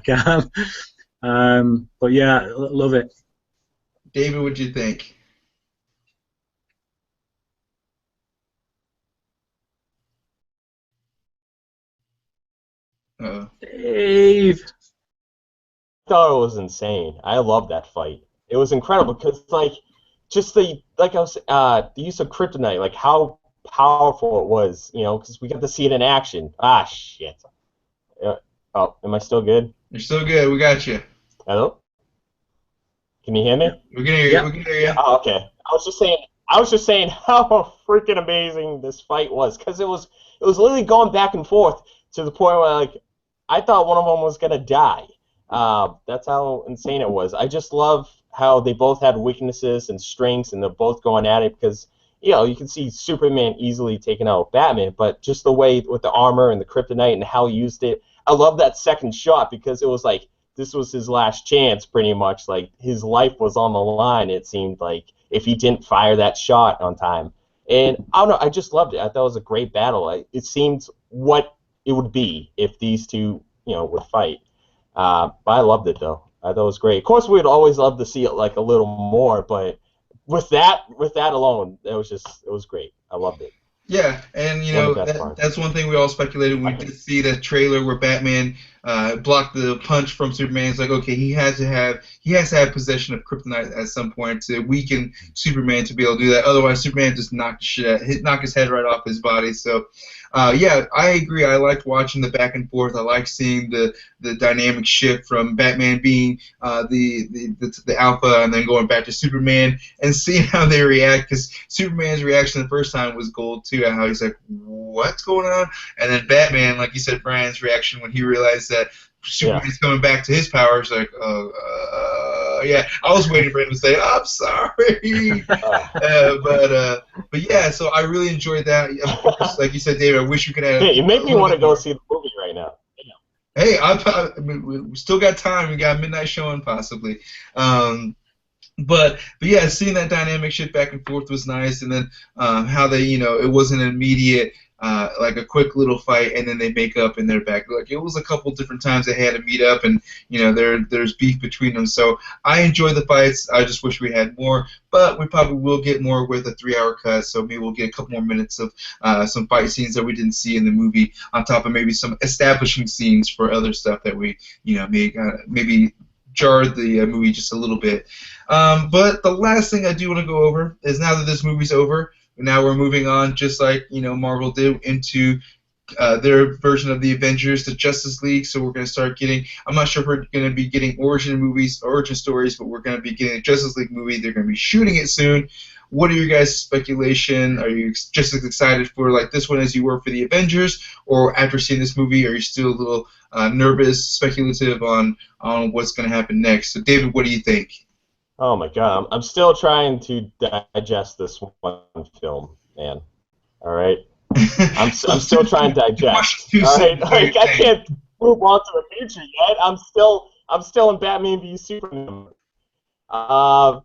C: can. But yeah, love it.
A: David, what'd you think?
C: Dave.
B: I thought it was insane. I loved that fight. It was incredible because, just the use of kryptonite, how powerful it was, because we got to see it in action. Ah, shit. Oh, am I still good?
A: You're still good. We got you.
B: Hello? Can you hear me?
A: We can hear you. Yeah. We can hear you.
B: Oh, okay. I was just saying how freaking amazing this fight was, because it was literally going back and forth to the point where I thought one of them was gonna die. That's how insane it was. I just love how they both had weaknesses and strengths, and they're both going at it, because you can see Superman easily taking out Batman, but just the way with the armor and the kryptonite and how he used it. I love that second shot, because it was like this was his last chance, pretty much. Like, his life was on the line, it seemed like, if he didn't fire that shot on time. And I don't know, I just loved it. I thought it was a great battle. It seemed what it would be if these two, would fight. But I loved it though. I thought it was great. Of course, we'd always love to see it like a little more, but with that alone, it was great. I loved it.
A: Yeah, and
B: One of the best parts.
A: that's one thing we all speculated when we did see the trailer where Batman blocked the punch from Superman. It's like, okay, he has to have possession of kryptonite at some point to weaken Superman to be able to do that. Otherwise, Superman just knock his head right off his body. So, yeah, I agree. I liked watching the back and forth. I like seeing the dynamic shift from Batman being the alpha and then going back to Superman and seeing how they react, because Superman's reaction the first time was gold too, how he's like, what's going on? And then Batman, like you said, Bryan's reaction when he realized that Superman's coming back to his powers, like, yeah, I was waiting for him to say, I'm sorry. But yeah, so I really enjoyed that. Of course, like you said, David, I wish you could have.
B: Hey, you make me want to go see the movie right now.
A: Hey, we still got time. We got midnight showing possibly. But yeah, seeing that dynamic shift back and forth was nice, and then how they, it wasn't an immediate, like a quick little fight, and then they make up and they're back. Like, it was a couple different times they had to meet up, and there's beef between them. So I enjoy the fights. I just wish we had more, but we probably will get more with a 3-hour cut. So maybe we'll get a couple more minutes of some fight scenes that we didn't see in the movie, on top of maybe some establishing scenes for other stuff that we, maybe jarred the movie just a little bit. But the last thing I do want to go over is, now that this movie's over, now we're moving on, just like Marvel did, into their version of the Avengers, the Justice League. So we're going to start getting, I'm not sure if we're going to be getting origin stories, but we're going to be getting a Justice League movie. They're going to be shooting it soon. What are your guys' speculation? Are you just as excited for like this one as you were for the Avengers, or after seeing this movie, are you still a little nervous, speculative on what's going to happen next? So David, what do you think?
B: Oh my God, I'm still trying to digest this one film, man. All right, I'm still trying to digest. All right, like, I can't move on to the future yet. I'm still in Batman v Superman. I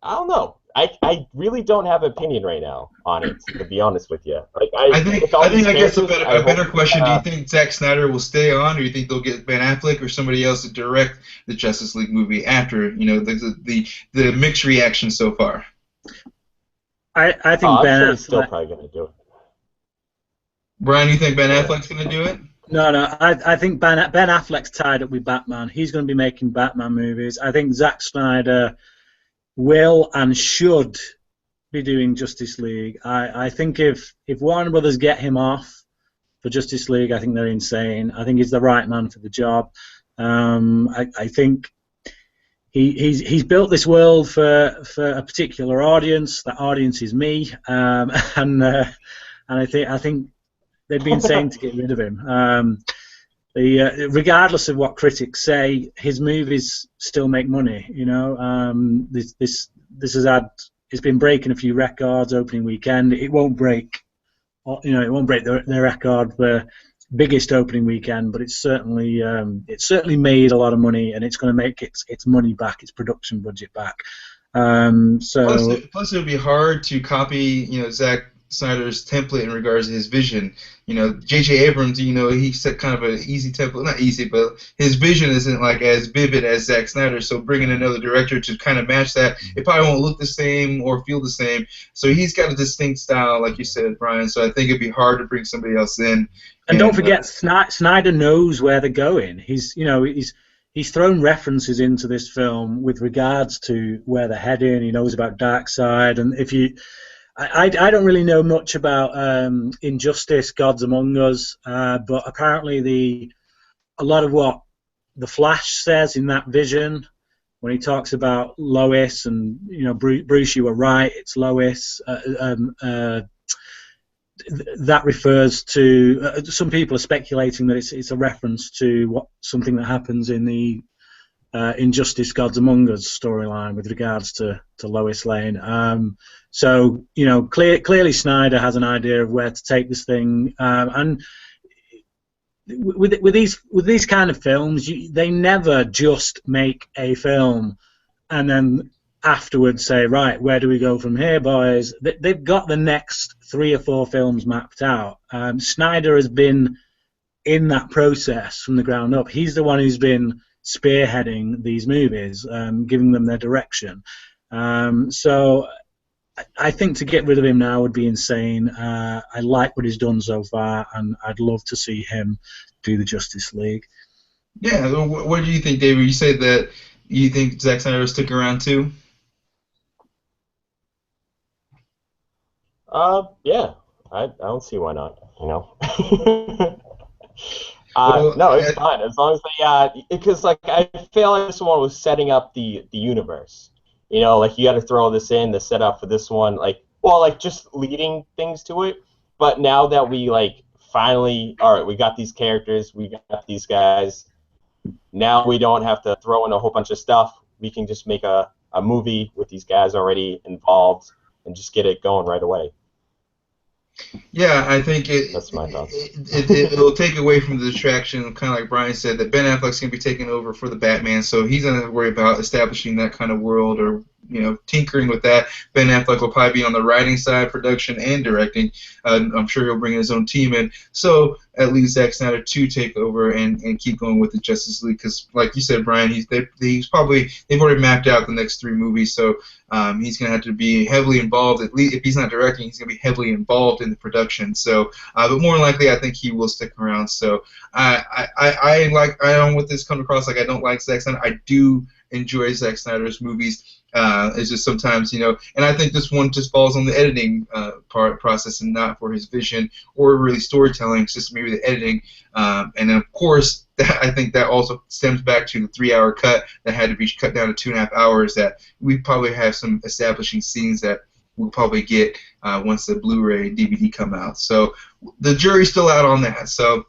B: don't know. I really don't have an opinion right now on it, to be honest with you. Like, I guess a
A: better question. Do you think Zack Snyder will stay on, or do you think they'll get Ben Affleck or somebody else to direct the Justice League movie after the mixed reaction so far?
C: I think Ben Affleck.
B: Still probably going to do it.
A: Brian, you think Ben Affleck's going to do it?
C: No. I think Ben Affleck's tied up with Batman. He's going to be making Batman movies. I think Zack Snyder will and should be doing Justice League. I think if Warner Brothers get him off for Justice League, I think they're insane. I think he's the right man for the job. I think he's built this world for a particular audience. That audience is me, and I think they'd be insane to get rid of him. Regardless of what critics say, his movies still make money. This it's been breaking a few records opening weekend. It won't break, the record for biggest opening weekend, but it's certainly made a lot of money, and it's going to make its money back, its production budget back. Plus,
A: it would be hard to copy, Zack Snyder's template in regards to his vision. J.J. Abrams, he set kind of an easy template, not easy, but his vision isn't like as vivid as Zack Snyder. So bringing another director to kind of match that, it probably won't look the same or feel the same. So he's got a distinct style, like you said, Brian. So I think it'd be hard to bring somebody else in.
C: And don't forget, Snyder knows where they're going. He's thrown references into this film with regards to where they're heading. He knows about Darkseid, and if you. I don't really know much about Injustice, Gods Among Us, but apparently a lot of what the Flash says in that vision, when he talks about Lois, and Bruce, you were right, it's Lois. That refers to some people are speculating that it's a reference to something that happens in the Injustice, Gods Among Us storyline with regards to Lois Lane. So clearly Snyder has an idea of where to take this thing, and with these kind of films, they never just make a film and then afterwards say, right, where do we go from here, boys? They've got the next 3 or 4 films mapped out. Snyder has been in that process from the ground up. He's the one who's been spearheading these movies, giving them their direction. So I think to get rid of him now would be insane. I like what he's done so far, and I'd love to see him do the Justice League.
A: Yeah, what do you think, David? You said that you think Zack Snyder will stick around too?
B: Yeah, I don't see why not.
A: Well,
B: No, it's fine as long as they because like I feel like this one was setting up the universe. Like you got to throw this in the setup for this one, like just leading things to it. But now that we like finally, all right, we got these characters, we got these guys. Now we don't have to throw in a whole bunch of stuff. We can just make a movie with these guys already involved and just get it going right away.
A: Yeah, I think
B: that's my thoughts.
A: It'll take away from the distraction, kind of like Bryan said, that Ben Affleck's going to be taking over for the Batman, so he's going to worry about establishing that kind of world or tinkering with that. Ben Affleck will probably be on the writing side, production, and directing. I'm sure he'll bring his own team in. So at least Zack Snyder to take over and keep going with the Justice League, because like you said, Bryan, they've already mapped out the next 3 movies, so he's going to have to be heavily involved. At least if he's not directing, he's going to be heavily involved in the production. So, but more likely, I think he will stick around. So I don't want this come across like I don't like Zack Snyder. I do enjoy Zack Snyder's movies. It's just sometimes, and I think this one just falls on the editing process and not for his vision or really storytelling. It's just maybe the editing. And then, of course, I think that also stems back to the 3-hour cut that had to be cut down to 2.5 hours, that we probably have some establishing scenes that we'll probably get once the Blu-ray DVD come out. So the jury's still out on that. So.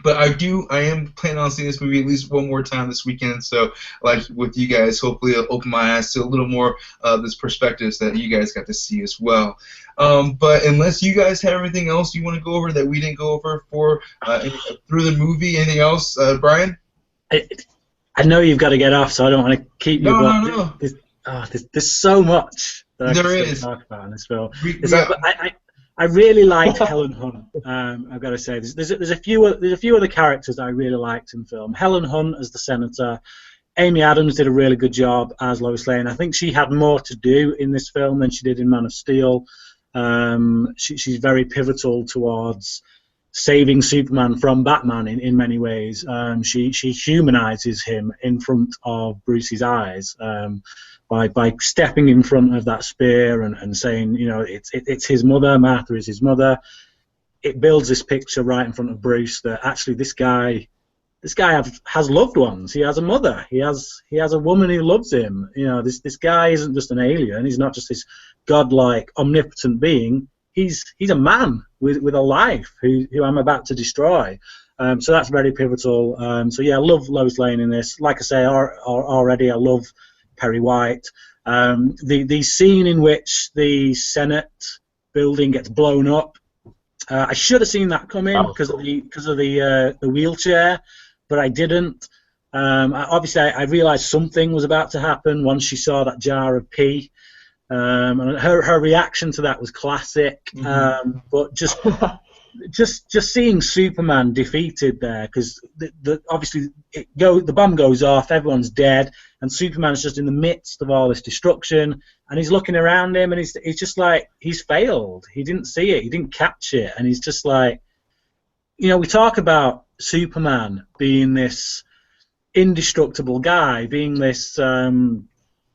A: But I am planning on seeing this movie at least one more time this weekend. So, like with you guys, hopefully it'll open my eyes to a little more of this perspectives that you guys got to see as well. But unless you guys have anything else you want to go over that we didn't go over through the movie, anything else, Bryan?
C: I know you've got to get off, so I don't want to keep you.
A: No.
C: There's so much that I can talk about in this film. I really liked Helen Hunt. I've got to say, there's a few other characters that I really liked in the film. Helen Hunt as the senator, Amy Adams did a really good job as Lois Lane. I think she had more to do in this film than she did in Man of Steel. She's very pivotal towards saving Superman from Batman in many ways. She humanizes him in front of Bruce's eyes. By stepping in front of that spear and saying, it's his mother, Martha is his mother. It builds this picture right in front of Bruce that actually this guy has loved ones. He has a mother. He has a woman who loves him. This guy isn't just an alien. He's not just this godlike, omnipotent being. He's a man with a life who I'm about to destroy. So that's very pivotal. So yeah, I love Lois Lane in this. Like I say already, I love Perry White. The scene in which the Senate building gets blown up, I should have seen that coming because of the wheelchair, but I didn't. Obviously, I realised something was about to happen once she saw that jar of pee, and her reaction to that was classic.
A: Mm-hmm.
C: But just seeing Superman defeated there, because obviously the bomb goes off, everyone's dead, and Superman's just in the midst of all this destruction, and he's looking around him, and he's just like, he's failed. He didn't see it, he didn't catch it, and he's just like, we talk about Superman being this indestructible guy, being this,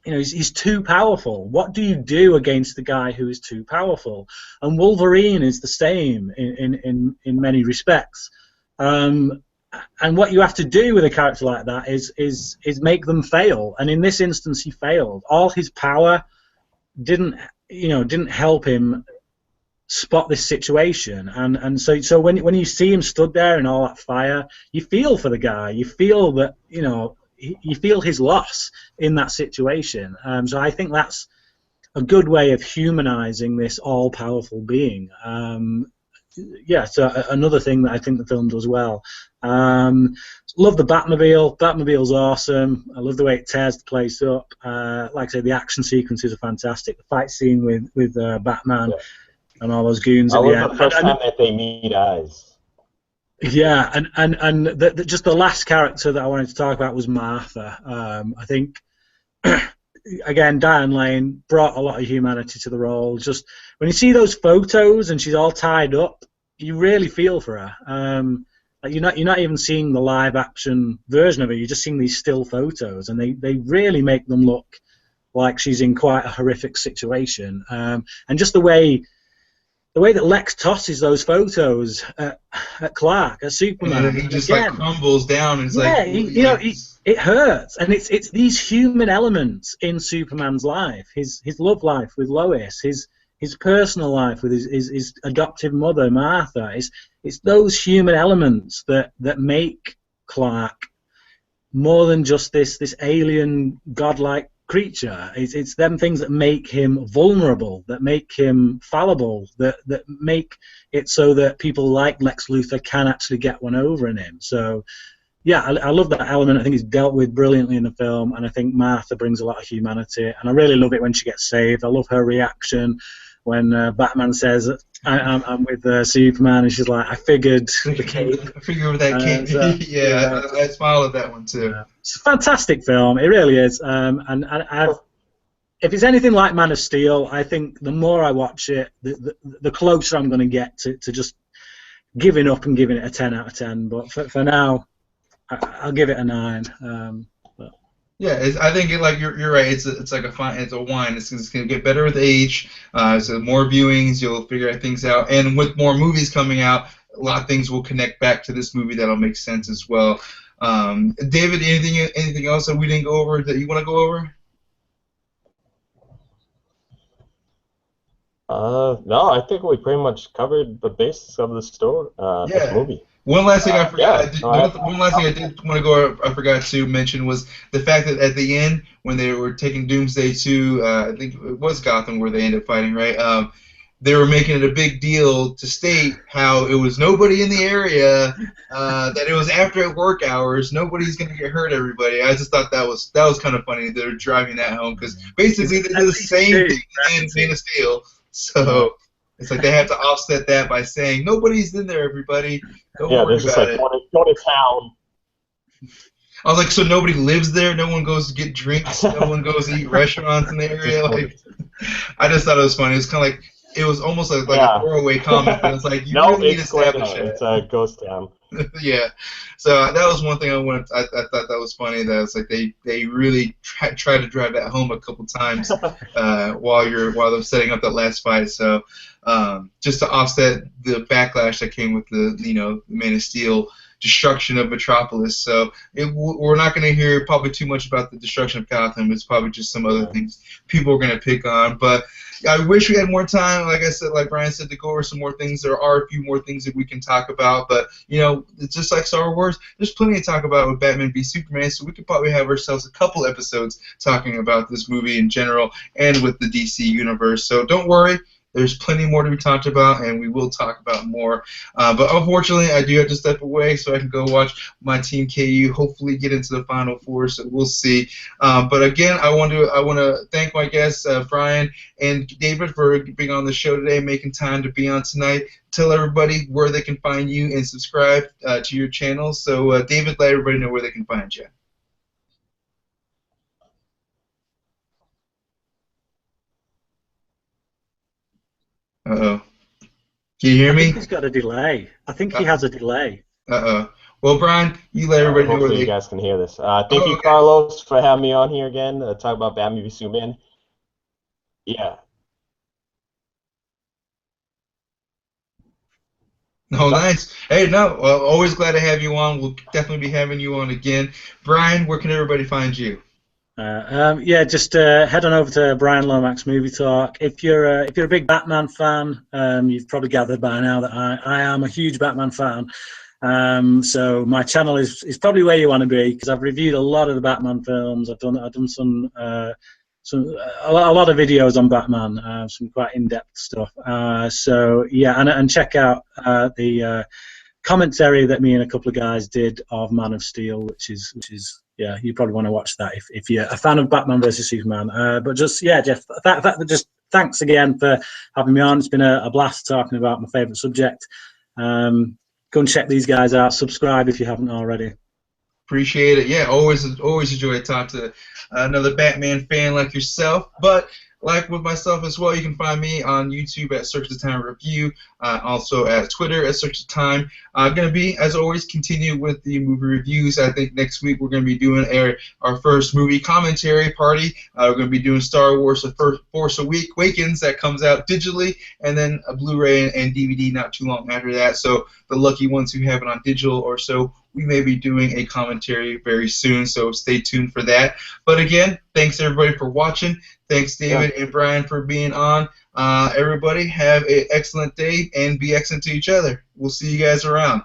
C: he's too powerful. What do you do against the guy who is too powerful? And Wolverine is the same in many respects. And what you have to do with a character like that is make them fail. And in this instance, he failed. All his power didn't help him spot this situation. And so when you see him stood there in all that fire, you feel for the guy. You feel that you feel his loss in that situation. So I think that's a good way of humanizing this all-powerful being. yeah, so another thing that I think the film does well. Love the Batmobile. Batmobile's awesome. I love the way it tears the place up. Like I say, the action sequences are fantastic. The fight scene with Batman and all those goons
B: I
C: at the
B: love
C: end.
B: the first time that they meet eyes.
C: Yeah, and just the last character that I wanted to talk about was Martha. I think, again, Diane Lane brought a lot of humanity to the role. Just when you see those photos and she's all tied up, you really feel for her. Like you're not even seeing the live action version of it. You're just seeing these still photos, and they really make them look like she's in quite a horrific situation. And just the way that Lex tosses those photos at Clark, at Superman,
A: yeah, he just like crumbles down, and it's like,
C: it hurts, and it's these human elements in Superman's life, his love life with Lois, his personal life with his adoptive mother Martha. It's those human elements that make Clark more than just this alien godlike creature. It's them things that make him vulnerable, that make him fallible, that make it so that people like Lex Luthor can actually get one over in him. So yeah, I love that element. I think it's dealt with brilliantly in the film, and I think Martha brings a lot of humanity, and I really love it when she gets saved. I love her reaction when Batman says, I'm with Superman, and she's like, I figured the cape.
A: I figured with that cape. So, yeah, I smiled at that one too.
C: It's a fantastic film. It really is. If it's anything like Man of Steel, I think the more I watch it, the closer I'm going to get to just giving up and giving it a 10 out of 10. But for now, I'll give it a 9.
A: Yeah, I think you're right. It's like it's a wine. It's going to get better with age. So more viewings, you'll figure things out, and with more movies coming out, a lot of things will connect back to this movie that'll make sense as well. David, anything else that we didn't go over that you want to go over?
B: No, I think we pretty much covered the basis of the story. This movie.
A: One last thing I forgot. One last thing I did want to go. I forgot to mention was the fact that at the end, when they were taking Doomsday to, I think it was Gotham where they ended up fighting, right? They were making it a big deal to state how it was nobody in the area, that it was after work hours, nobody's gonna get hurt. Everybody. I just thought that was kind of funny. They're driving that home because basically they did the same thing in Man of Steel. So. It's like they have to offset that by saying nobody's in there, everybody. Don't worry about it.
B: Go to town.
A: I was like, so nobody lives there? No one goes to get drinks? No one goes to eat restaurants in the area? Like, I just thought it was funny. It was kind of like it was almost like a throwaway comment. But it's like you really need to establish it.
B: It's a ghost town.
A: Yeah. So that was one thing I wanted. I thought that was funny. That it's like they really try to drive that home a couple times while they're setting up that last fight. So. Just to offset the backlash that came with the Man of Steel destruction of Metropolis. So we're not going to hear probably too much about the destruction of Gotham. It's probably just some other things people are going to pick on. But I wish we had more time, like I said, like Bryan said, to go over some more things. There are a few more things that we can talk about. But, it's just like Star Wars. There's plenty to talk about with Batman v Superman. So we could probably have ourselves a couple episodes talking about this movie in general and with the DC universe. So don't worry. There's plenty more to be talked about, and we will talk about more. But unfortunately, I do have to step away so I can go watch my team KU hopefully get into the Final Four. So we'll see. But again, I want to thank my guests, Bryan and David, for being on the show today, making time to be on tonight. Tell everybody where they can find you and subscribe to your channel. So David, let everybody know where they can find you. Uh-oh. Can you hear me?
C: I think he's got a delay. I think he has a delay.
A: Uh-oh. Well, Bryan, you let everybody know where
B: you guys can hear this. Thank you, Carlos, for having me on here again to talk about Batman v Superman. Yeah.
A: Oh, nice. Hey, no, well, always glad to have you on. We'll definitely be having you on again. Bryan, where can everybody find you?
C: Just head on over to Bryan Lomax Movie Talk. If you're a big Batman fan, you've probably gathered by now that I am a huge Batman fan. So my channel is probably where you want to be because I've reviewed a lot of the Batman films. I've done some a lot of videos on Batman, some quite in-depth stuff. So yeah, and check out the commentary that me and a couple of guys did of Man of Steel, which is yeah, you probably want to watch that if you're a fan of Batman versus Superman. But just yeah, Jeff, just thanks again for having me on. It's been a blast talking about my favourite subject. Go and check these guys out. Subscribe if you haven't already.
A: Appreciate it. Yeah, always enjoy to talk to another Batman fan like yourself. But like with myself as well, you can find me on YouTube at Search the Time Review, also at Twitter at Search the Time. Going to be, as always, continue with the movie reviews. I think next week we're going to be doing our first movie commentary party. We're going to be doing Star Wars: The Force Awakens that comes out digitally, and then a Blu-ray and DVD not too long after that. So the lucky ones who have it on digital or so, we may be doing a commentary very soon, so stay tuned for that. But again, thanks everybody for watching. Thanks David and Bryan for being on. Everybody have an excellent day and be excellent to each other. We'll see you guys around.